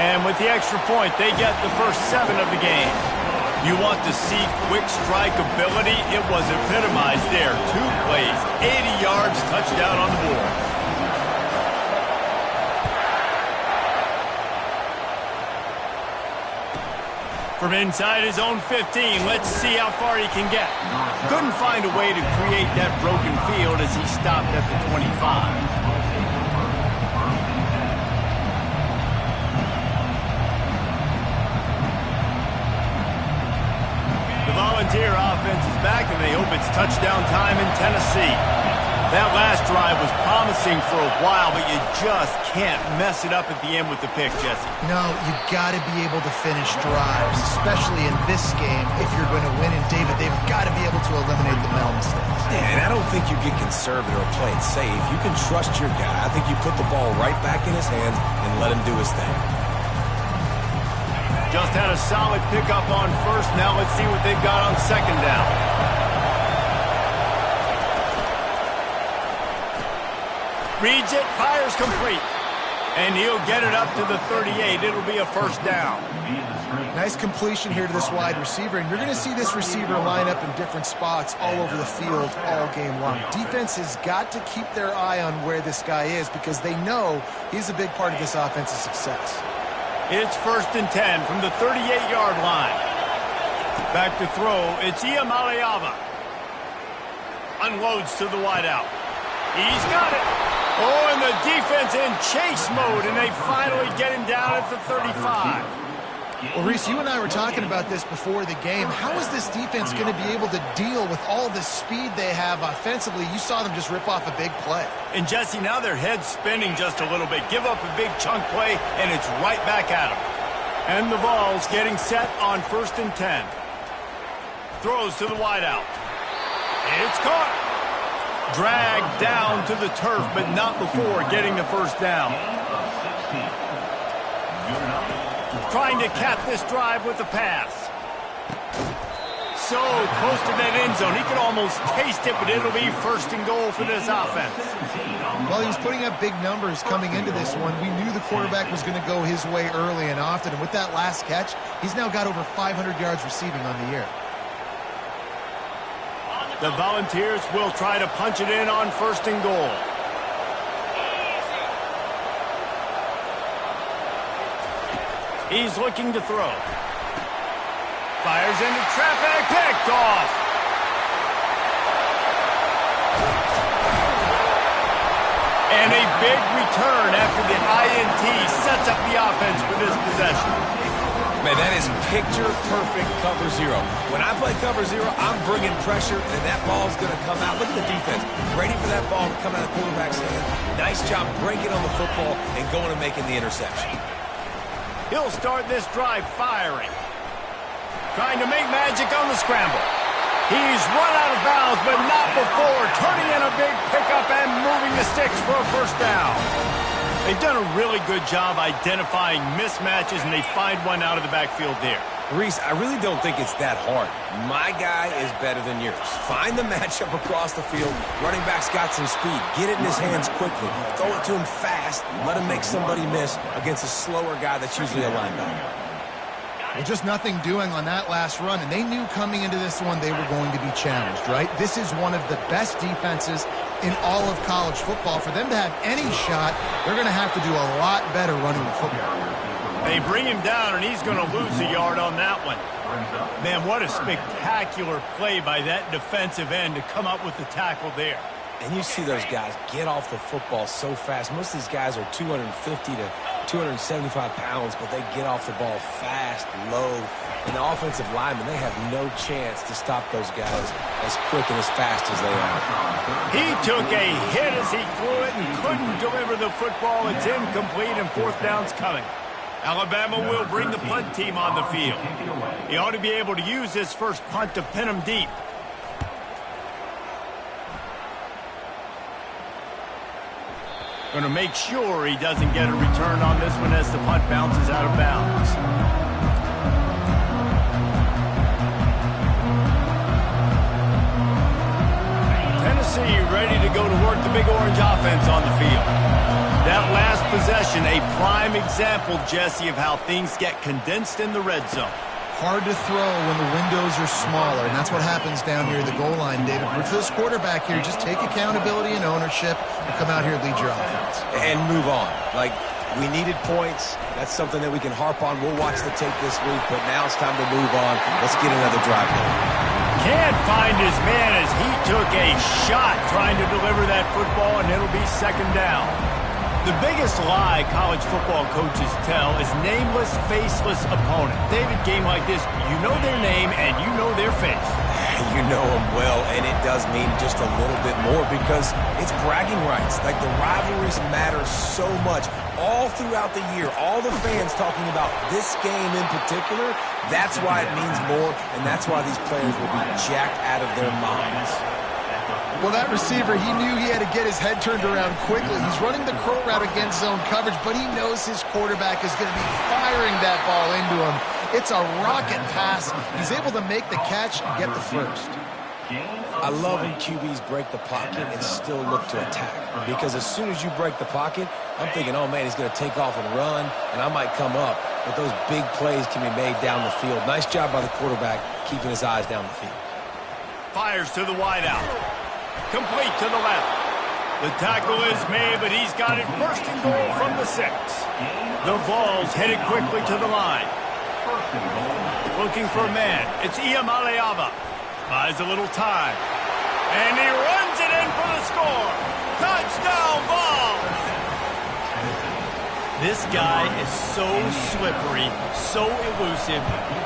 And with the extra point, they get the first 7 of the game. You want to see quick strike ability? It was epitomized there. 2 plays, 80 yards, touchdown on the board. From inside his own 15, let's see how far he can get. Couldn't find a way to create that broken field as he stopped at the 25. Volunteer offense is back, and they hope it's touchdown time in Tennessee. That last drive was promising for a while, but you just can't mess it up at the end with the pick, Jesse. No, you got to be able to finish drives, especially in this game if you're going to win. And David, they've got to be able to eliminate the Mel mistakes. Yeah, and I don't think you get conservative or play it safe. You can trust your guy. I think you put the ball right back in his hands and let him do his thing. Just had a solid pickup on first. Now let's see what they've got on second down. Reads it, fires complete. And he'll get it up to the 38. It'll be a first down. Nice completion here to this wide receiver. And you're going to see this receiver line up in different spots all over the field all game long. Defense has got to keep their eye on where this guy is because they know he's a big part of this offense's success. It's 1st and 10 from the 38-yard line. Back to throw. It's Iamaleava. Unloads to the wideout. He's got it. Oh, and the defense in chase mode, and they finally get him down at the 35. Well, Reese, you and I were talking about this before the game. How is this defense going to be able to deal with all the speed they have offensively? You saw them just rip off a big play. And, Jesse, now their head's spinning just a little bit. Give up a big chunk play, and it's right back at them. And the Vols getting set on 1st and 10. Throws to the wideout. It's caught. Dragged down to the turf, but not before getting the first down. Trying to cap this drive with the pass. So close to that end zone. He could almost taste it, but it'll be 1st and goal for this offense. Well, he was putting up big numbers coming into this one. We knew the quarterback was going to go his way early and often. And with that last catch, he's now got over 500 yards receiving on the year. The Volunteers will try to punch it in on 1st and goal. He's looking to throw. Fires into traffic, picked off. And a big return after the INT sets up the offense for this possession. Man, that is picture-perfect cover zero. When I play cover zero, I'm bringing pressure, and that ball's going to come out. Look at the defense. Ready for that ball to come out of the quarterback's hand. Nice job breaking on the football and going and making the interception. He'll start this drive firing. Trying to make magic on the scramble. He's run out of bounds, but not before turning in a big pickup and moving the sticks for a first down. They've done a really good job identifying mismatches, and they find one out of the backfield there. Reese, I really don't think it's that hard. My guy is better than yours. Find the matchup across the field. Running back's got some speed. Get it in his hands quickly. Throw it to him fast. Let him make somebody miss against a slower guy that's usually a linebacker. Well, just nothing doing on that last run, and they knew coming into this one they were going to be challenged, right? This is one of the best defenses in all of college football. For them to have any shot, they're going to have to do a lot better running the football. They bring him down, and he's going to lose a yard on that one. Man, what a spectacular play by that defensive end to come up with the tackle there. And you see those guys get off the football so fast. Most of these guys are 250 to 275 pounds, but they get off the ball fast, low. And the offensive linemen, they have no chance to stop those guys as quick and as fast as they are. He took a hit as he threw it and couldn't deliver the football. It's incomplete, and 4th down's coming. Alabama will bring the punt team on the field. He ought to be able to use this first punt to pin him deep. Going to make sure he doesn't get a return on this one as the punt bounces out of bounds. Tennessee ready to go to work the Big Orange offense on the field. That last possession, a prime example, Jesse, of how things get condensed in the red zone. Hard to throw when the windows are smaller, and that's what happens down near the goal line, David. But for this quarterback here, just take accountability and ownership and come out here and lead your offense. And move on. Like, we needed points. That's something that we can harp on. We'll watch the tape this week, but now it's time to move on. Let's get another drive going. Can't find his man as he took a shot trying to deliver that football, and it'll be second down. The biggest lie college football coaches tell is nameless, faceless opponent. David, game like this, you know their name and you know their face. You know them well, and it does mean just a little bit more because it's bragging rights. Like, the rivalries matter so much all throughout the year. All the fans talking about this game in particular, that's why it means more, and that's why these players will be jacked out of their minds. Well, that receiver, he knew he had to get his head turned around quickly. He's running the curl route against zone coverage, but he knows his quarterback is going to be firing that ball into him. It's a rocket pass. He's able to make the catch and get the first. I love when QBs break the pocket and still look to attack, because as soon as you break the pocket, I'm thinking, oh, man, he's going to take off and run, and I might come up. But those big plays can be made down the field. Nice job by the quarterback keeping his eyes down the field. Fires to the wideout. Complete to the left. The tackle is made, but he's got it first and goal from the 6. The Vols headed quickly to the line. Looking for a man. It's Iamaleava. Buys a little time. And he runs it in for the score. Touchdown, Vols! This guy is so slippery, so elusive.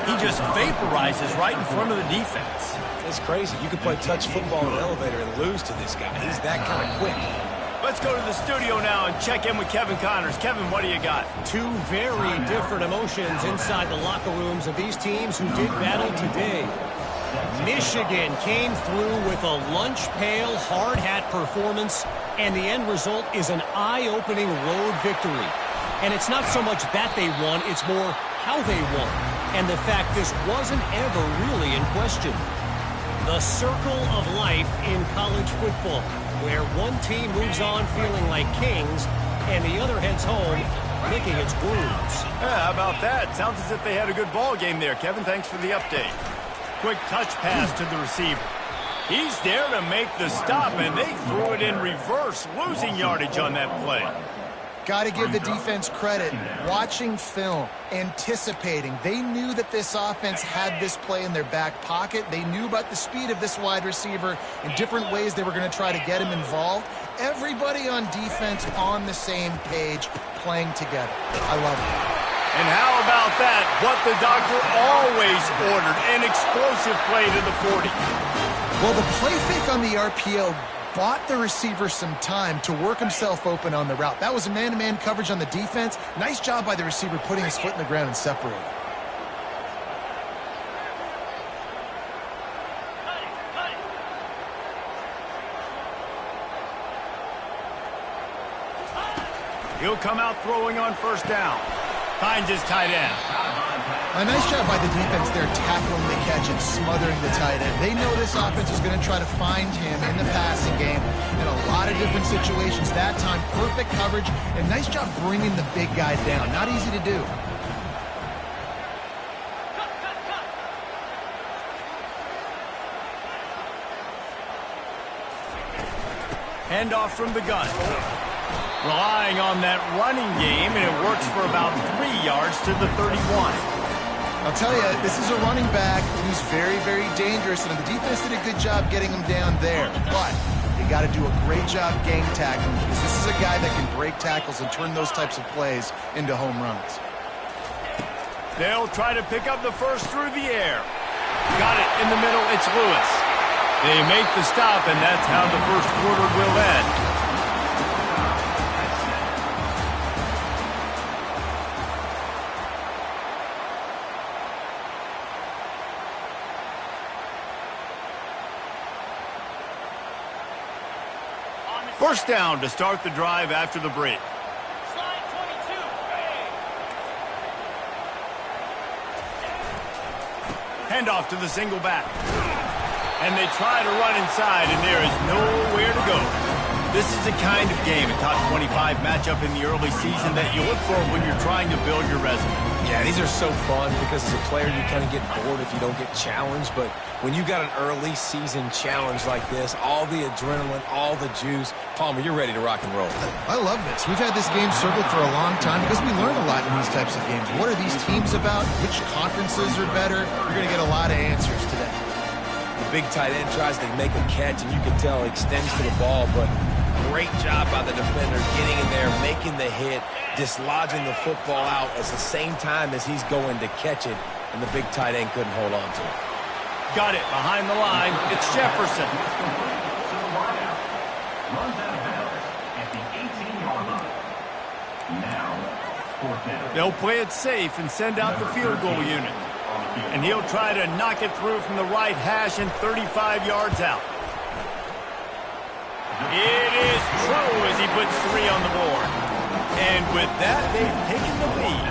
He just vaporizes right in front of the defense. It's crazy. You can play touch football in an elevator and lose to this guy. He's that kind of quick. Let's go to the studio now and check in with Kevin Connors. Kevin, what do you got? Two very different emotions inside the locker rooms of these teams who did battle today. Michigan came through with a lunch pail, hard hat performance, and the end result is an eye-opening road victory. And it's not so much that they won, it's more how they won. And the fact this wasn't ever really in question. The circle of life in college football, where one team moves on feeling like kings and the other heads home licking its wounds. Yeah, how about that? Sounds as if they had a good ball game there. Kevin, thanks for the update. Quick touch pass to the receiver. He's there to make the stop, and they threw it in reverse, losing yardage on that play. Got to give the defense credit. Watching film, anticipating. They knew that this offense had this play in their back pocket. They knew about the speed of this wide receiver and different ways they were going to try to get him involved. Everybody on defense on the same page, playing together. I love it. And how about that? What the doctor always ordered, an explosive play to the 40. Well, the play fake on the RPO bought the receiver some time to work himself open on the route. That was a man-to-man coverage on the defense. Nice job by the receiver putting his foot in the ground and separating. He'll come out throwing on first down. Finds his tight end. A nice job by the defense there, tackling the catch and smothering the tight end. They know this offense is going to try to find him in the passing game in a lot of different situations. That time, perfect coverage, and nice job bringing the big guy down. Not easy to do. Handoff from the gun. Relying on that running game, and it works for about 3 yards to the 31. I'll tell you, this is a running back who's very, very dangerous, and the defense did a good job getting him down there. But they got to do a great job gang tackling, because this is a guy that can break tackles and turn those types of plays into home runs. They'll try to pick up the first through the air. Got it in the middle. It's Lewis. They make the stop, and that's how the first quarter will end. First down to start the drive after the break. Slide 22. Handoff to the single back. And they try to run inside, and there is nowhere to go. This is the kind of game, a top 25 matchup in the early season, that you look for when you're trying to build your resume. Yeah, these are so fun because as a player, you kind of get bored if you don't get challenged. But when you got an early season challenge like this, all the adrenaline, all the juice, Palmer, you're ready to rock and roll. I love this. We've had this game circled for a long time because we learn a lot in these types of games. What are these teams about? Which conferences are better? You're going to get a lot of answers today. The big tight end tries to make a catch, and you can tell he extends to the ball, but great job by the defender getting in there, making the hit, dislodging the football out at the same time as he's going to catch it, and the big tight end couldn't hold on to it. Got it behind the line. It's Jefferson. They'll play it safe and send out the field goal unit. And he'll try to knock it through from the right hash and 35 yards out. It is true as he puts 3 on the board. And with that, they've taken the lead.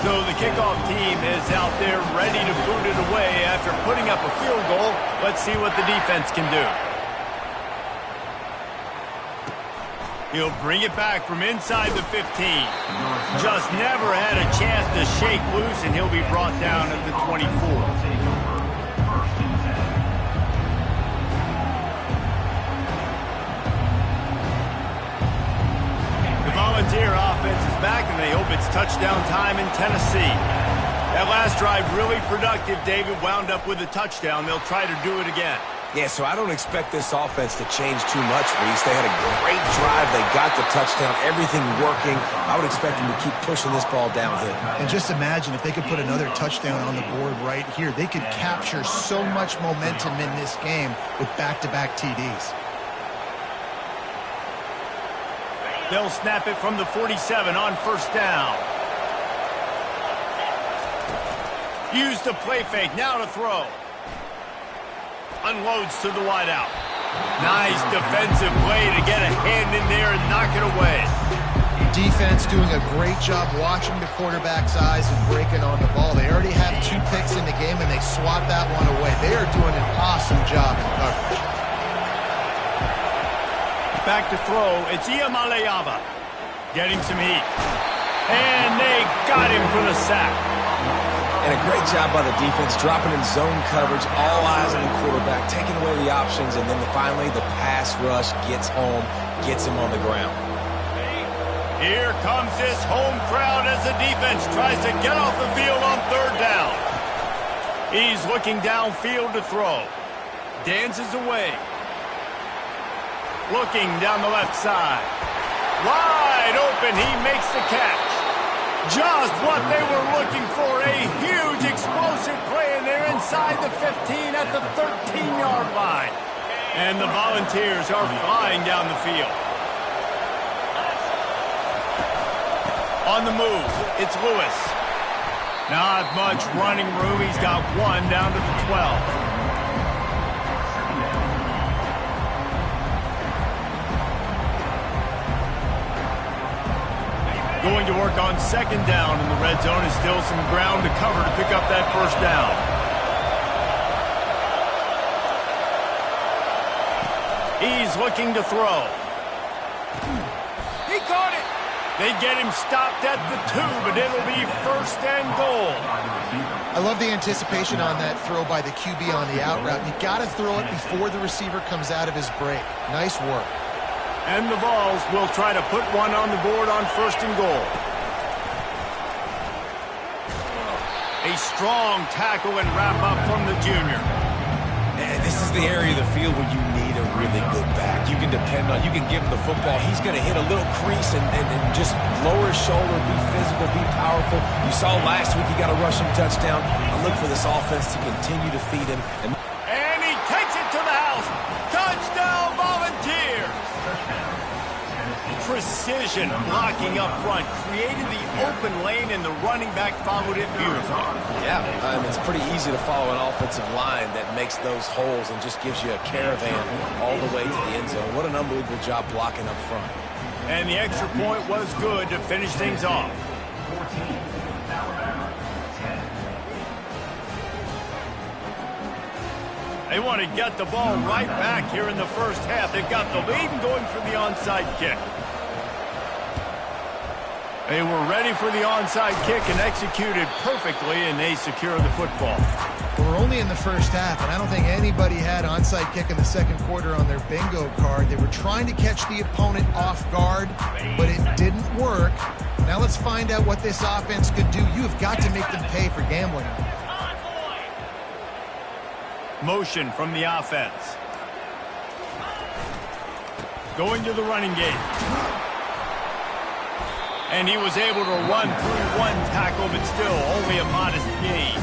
So the kickoff team is out there ready to boot it away after putting up a field goal. Let's see what the defense can do. He'll bring it back from inside the 15. Just never had a chance to shake loose, and he'll be brought down at the 24. The Volunteer offense is back, and they hope it's touchdown time in Tennessee. That last drive really productive. David wound up with a touchdown. They'll try to do it again. Yeah, so I don't expect this offense to change too much, Reese. They had a great drive. They got the touchdown, everything working. I would expect them to keep pushing this ball downhill. And just imagine if they could put another touchdown on the board right here. They could capture so much momentum in this game with back-to-back TDs. They'll snap it from the 47 on first down. Use the play fake, now to throw. Unloads to the wideout. Nice defensive play to get a hand in there and knock it away. Defense doing a great job watching the quarterback's eyes and breaking on the ball. They already have 2 picks in the game, and they swat that one away. They are doing an awesome job in coverage. Back to throw. It's Iamaleava getting some heat. And they got him for the sack. And a great job by the defense, dropping in zone coverage, all eyes on the quarterback, taking away the options, and then finally the pass rush gets home, gets him on the ground. Here comes this home crowd as the defense tries to get off the field on third down. He's looking downfield to throw. Dances away. Looking down the left side. Wide open, he makes the catch. Just what they were looking for, a huge explosive play, and they're inside the 15 at the 13-yard line. And the Volunteers are flying down the field. On the move, it's Lewis. Not much running room. He's got 1 down to the 12. Going to work on second down in the red zone, and still some ground to cover to pick up that first down. He's looking to throw. He caught it. They get him stopped at the 2, but it'll be first and goal. I love the anticipation on that throw by the QB on the out route. You got to throw it before the receiver comes out of his break. Nice work. And the Vols will try to put one on the board on first and goal. A strong tackle and wrap up from the junior. And this is the area of the field where you need a really good back. You can depend on, you can give him the football. He's going to hit a little crease and just lower his shoulder, be physical, be powerful. You saw last week he got a rushing touchdown. I look for this offense to continue to feed him. And he takes it to the house. Touchdown, Volunteers! Precision blocking up front, created the open lane, and the running back followed it beautifully. Yeah, it's pretty easy to follow an offensive line that makes those holes and just gives you a caravan all the way to the end zone. What an unbelievable job blocking up front. And the extra point was good to finish things off. They want to get the ball right back here in the first half. They've got the lead and going for the onside kick. They were ready for the onside kick and executed perfectly, and they secure the football. We're only in the first half, and I don't think anybody had onside kick in the second quarter on their bingo card. They were trying to catch the opponent off guard, but it didn't work. Now let's find out what this offense could do. You have got to make them pay for gambling. Motion from the offense. Going to the running game. And he was able to run through one tackle, but still only a modest gain.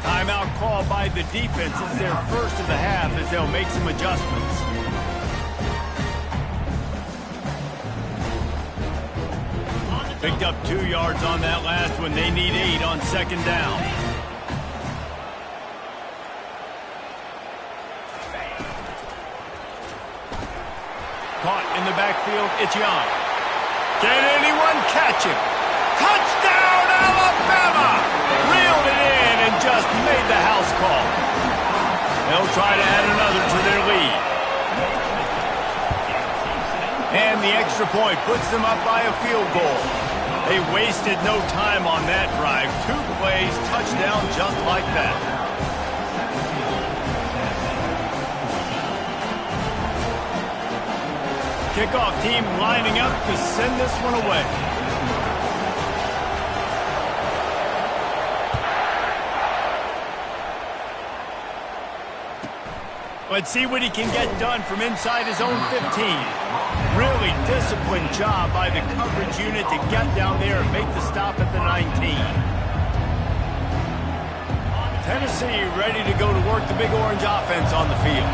Timeout call by the defense. It's their first of the half as they'll make some adjustments. Picked up 2 yards on that last one. They need 8 on second down. Caught in the backfield. It's Young. Can anyone catch him? Touchdown, Alabama! Reeled it in and just made the house call. They'll try to add another to their lead. And the extra point puts them up by a field goal. They wasted no time on that drive. 2 plays, touchdown just like that. Kickoff team lining up to send this one away. Let's see what he can get done from inside his own 15. Really disciplined job by the coverage unit to get down there and make the stop at the 19. Tennessee ready to go to work the Big Orange offense on the field.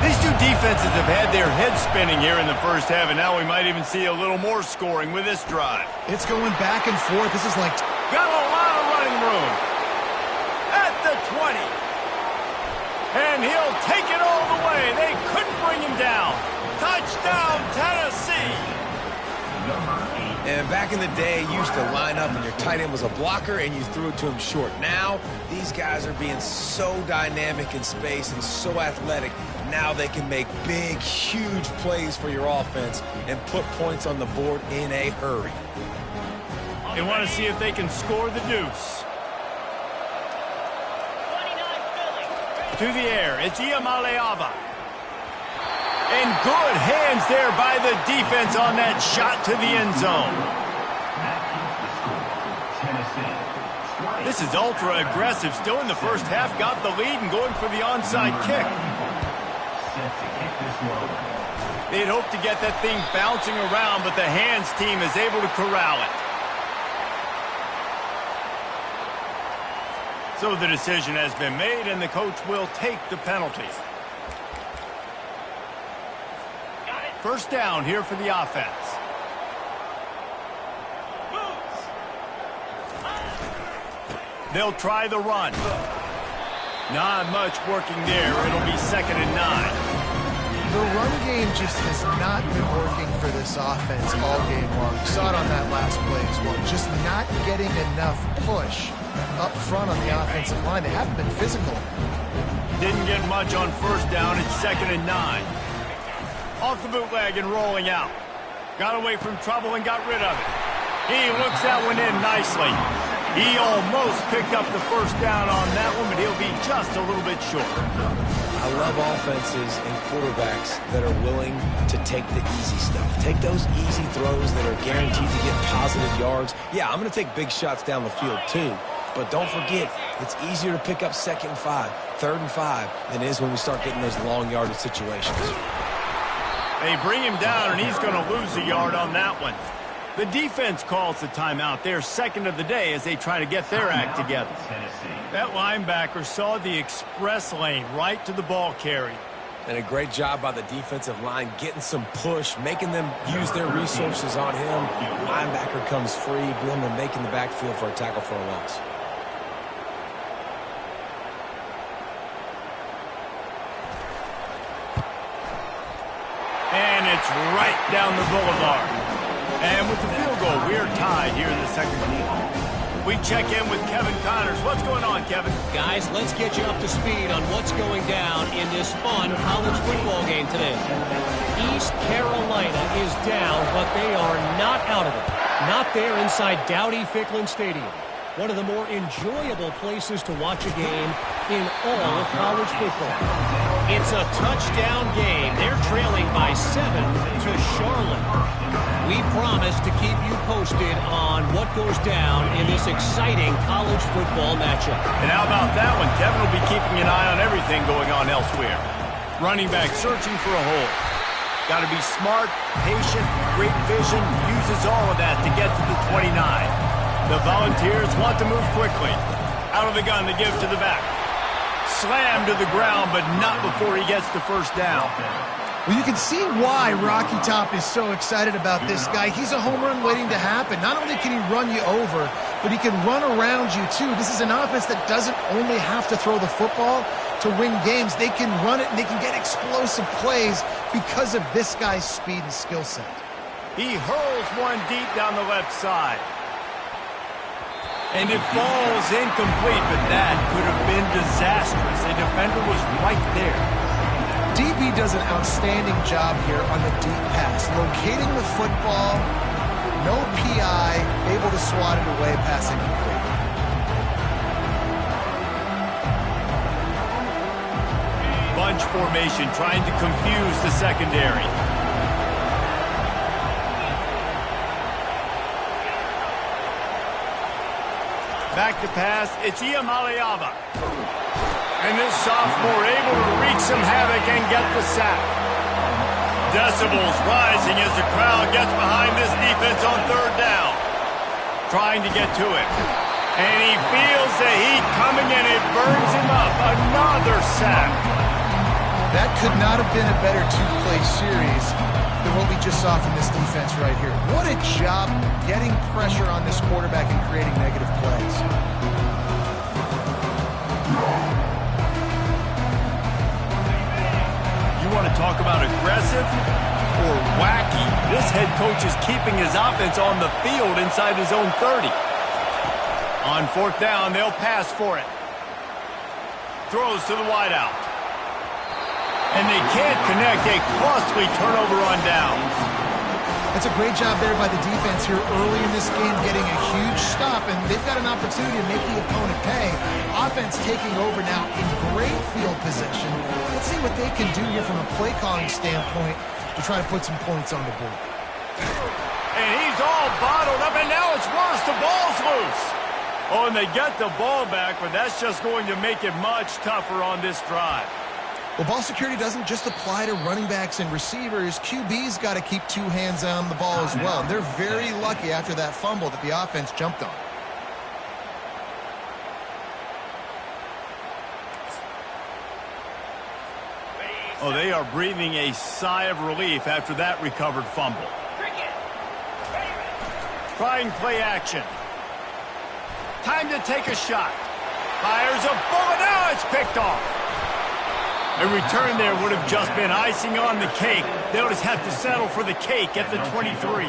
These two defenses have had their heads spinning here in the first half, and now we might even see a little more scoring with this drive. It's going back and forth. This is like... Got a lot of running room. At the 20. And he'll take it all the way. They couldn't bring him down. Touchdown, Tennessee. And back in the day, you used to line up and your tight end was a blocker and you threw it to him short. Now, these guys are being so dynamic in space and so athletic. Now they can make big, huge plays for your offense and put points on the board in a hurry. They want to see if they can score the deuce. To the air, it's Iamaleava. And good hands there by the defense on that shot to the end zone. This is ultra aggressive. Still in the first half, got the lead and going for the onside kick. They'd hoped to get that thing bouncing around, but the hands team is able to corral it. So the decision has been made, and the coach will take the penalty. First down here for the offense. They'll try the run. Not much working there. It'll be 2nd and 9. The run game just has not been working for this offense all game long. You saw it on that last play as well. Just not getting enough push up front on the offensive line. They haven't been physical. Didn't get much on first down. It's 2nd and 9. Off the bootleg and rolling out. Got away from trouble and got rid of it. He looks that one in nicely. He almost picked up the first down on that one, but he'll be just a little bit short. I love offenses and quarterbacks that are willing to take the easy stuff. Take those easy throws that are guaranteed to get positive yards. Yeah, I'm going to take big shots down the field too. But don't forget, it's easier to pick up 2nd and 5, 3rd and 5 than it is when we start getting those long yardage situations. They bring him down, and he's going to lose a yard on that one. The defense calls the timeout. They're second of the day as they try to get their act together. That linebacker saw the express lane right to the ball carrier. And a great job by the defensive line getting some push, making them use their resources on him. Linebacker comes free, Blum making the backfield for a tackle for a loss. And it's right down the boulevard. And with the field goal, we're tied here in the second quarter. We check in with Kevin Connors. What's going on, Kevin? Guys, let's get you up to speed on what's going down in this fun college football game today. East Carolina is down, but they are not out of it. Not there inside Dowdy-Ficklin Stadium. One of the more enjoyable places to watch a game in all of college football. It's a touchdown game. They're trailing by 7 to Charlotte. We promise to keep you posted on what goes down in this exciting college football matchup. And how about that one? Kevin will be keeping an eye on everything going on elsewhere. Running back searching for a hole. Got to be smart, patient, great vision, uses all of that to get to the 29. The Volunteers want to move quickly. Out of the gun to give to the back. Slammed to the ground, but not before he gets the first down. Well, you can see why Rocky Top is so excited about this guy. He's a home run waiting to happen. Not only can he run you over, but he can run around you, too. This is an offense that doesn't only have to throw the football to win games. They can run it, and they can get explosive plays because of this guy's speed and skill set. He hurls one deep down the left side. And it falls incomplete, but that could have been disastrous. The defender was right there. DB does an outstanding job here on the deep pass. Locating the football, no PI, able to swat it away, passing incomplete. Bunch formation, trying to confuse the secondary. Back to pass, it's Iamaleava. And this sophomore able to wreak some havoc and get the sack. Decibels rising as the crowd gets behind this defense on third down. Trying to get to it. And he feels the heat coming in. It burns him up. Another sack. That could not have been a better two-play series than what we just saw from this defense right here. What a job getting pressure on this quarterback and creating negative plays. You want to talk about aggressive or wacky? This head coach is keeping his offense on the field inside his own 30. On fourth down, they'll pass for it. Throws to the wideout. And they can't connect. A costly turnover on downs. That's a great job there by the defense here early in this game, getting a huge stop, and they've got an opportunity to make the opponent pay. Offense taking over now in great field position. Let's see what they can do here from a play calling standpoint to try to put some points on the board. And he's all bottled up, and now it's worse. The ball's loose. Oh, and they get the ball back, but that's just going to make it much tougher on this drive. Well, ball security doesn't just apply to running backs and receivers. QB's got to keep two hands on the ball as well. And they're very lucky after that fumble that the offense jumped on. Oh, they are breathing a sigh of relief after that recovered fumble. Trying play action. Time to take a shot. Fires a bullet. Now it's picked off. A return there would have just been icing on the cake. They'll just have to settle for the cake at the 23.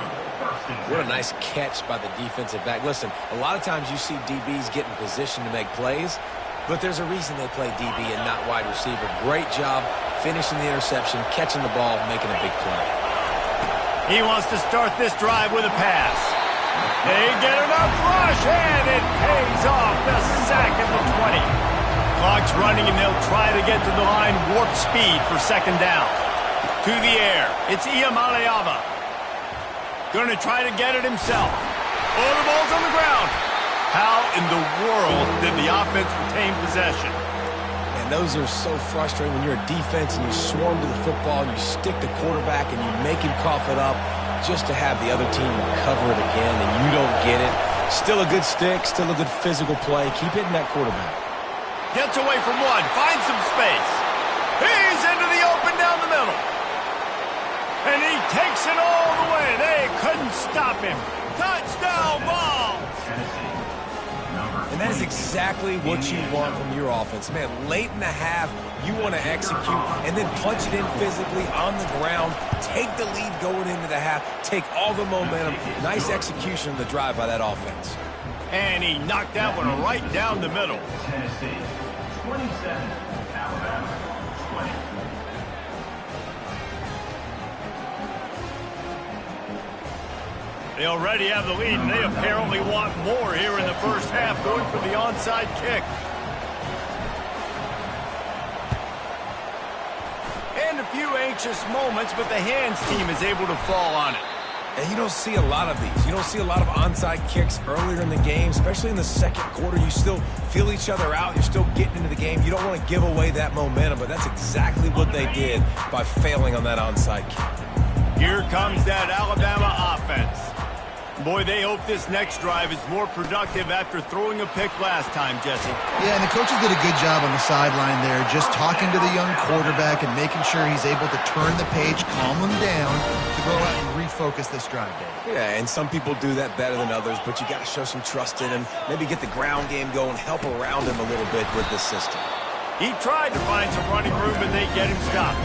What a nice catch by the defensive back. Listen, a lot of times you see DBs get in position to make plays, but there's a reason they play DB and not wide receiver. Great job finishing the interception, catching the ball, making a big play. He wants to start this drive with a pass. They get enough rush, and it pays off. The sack at the 20. Clock's running, and they'll try to get to the line warp speed for second down. To the air. It's Iamaleava. Going to try to get it himself. Oh, the ball's on the ground. How in the world did the offense retain possession? And those are so frustrating when you're a defense and you swarm to the football and you stick the quarterback and you make him cough it up just to have the other team recover it again and you don't get it. Still a good stick, still a good physical play. Keep hitting that quarterback. Gets away from one, finds some space. He's into the open down the middle. And he takes it all the way. They couldn't stop him. Touchdown ball. And that is exactly what you want from your offense. Man, late in the half, you want to execute and then punch it in physically on the ground. Take the lead going into the half. Take all the momentum. Nice execution of the drive by that offense. And he knocked that one right down the middle. Tennessee, 27, Alabama, 20. They already have the lead, and they apparently want more here in the first half, going for the onside kick. And a few anxious moments, but the hands team is able to fall on it. And you don't see a lot of these. You don't see a lot of onside kicks earlier in the game, especially in the second quarter. You still feel each other out. You're still getting into the game. You don't want to give away that momentum, but that's exactly what they did by failing on that onside kick. Here comes that Alabama offense. Boy, they hope this next drive is more productive after throwing a pick last time, Jesse. Yeah, and the coaches did a good job on the sideline there, just talking to the young quarterback and making sure he's able to turn the page, calm him down, to go out and refocus this drive, Dave. Yeah, and some people do that better than others, but you got to show some trust in him. Maybe get the ground game going, help around him a little bit with this system. He tried to find some running room, but they get him stopped.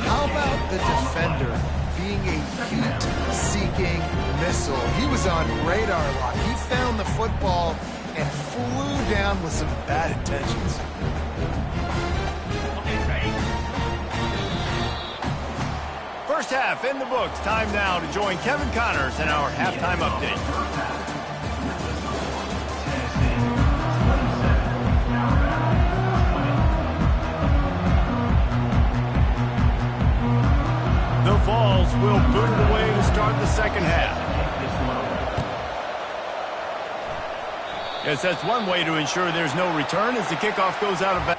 How about the defender being a heat-seeking missile? He was on radar lock. He found the football and flew down with some bad intentions. First half in the books. Time now to join Kevin Connors in our halftime update. The Vols will boot away to start the second half. Yes, that's one way to ensure there's no return as the kickoff goes out of bounds.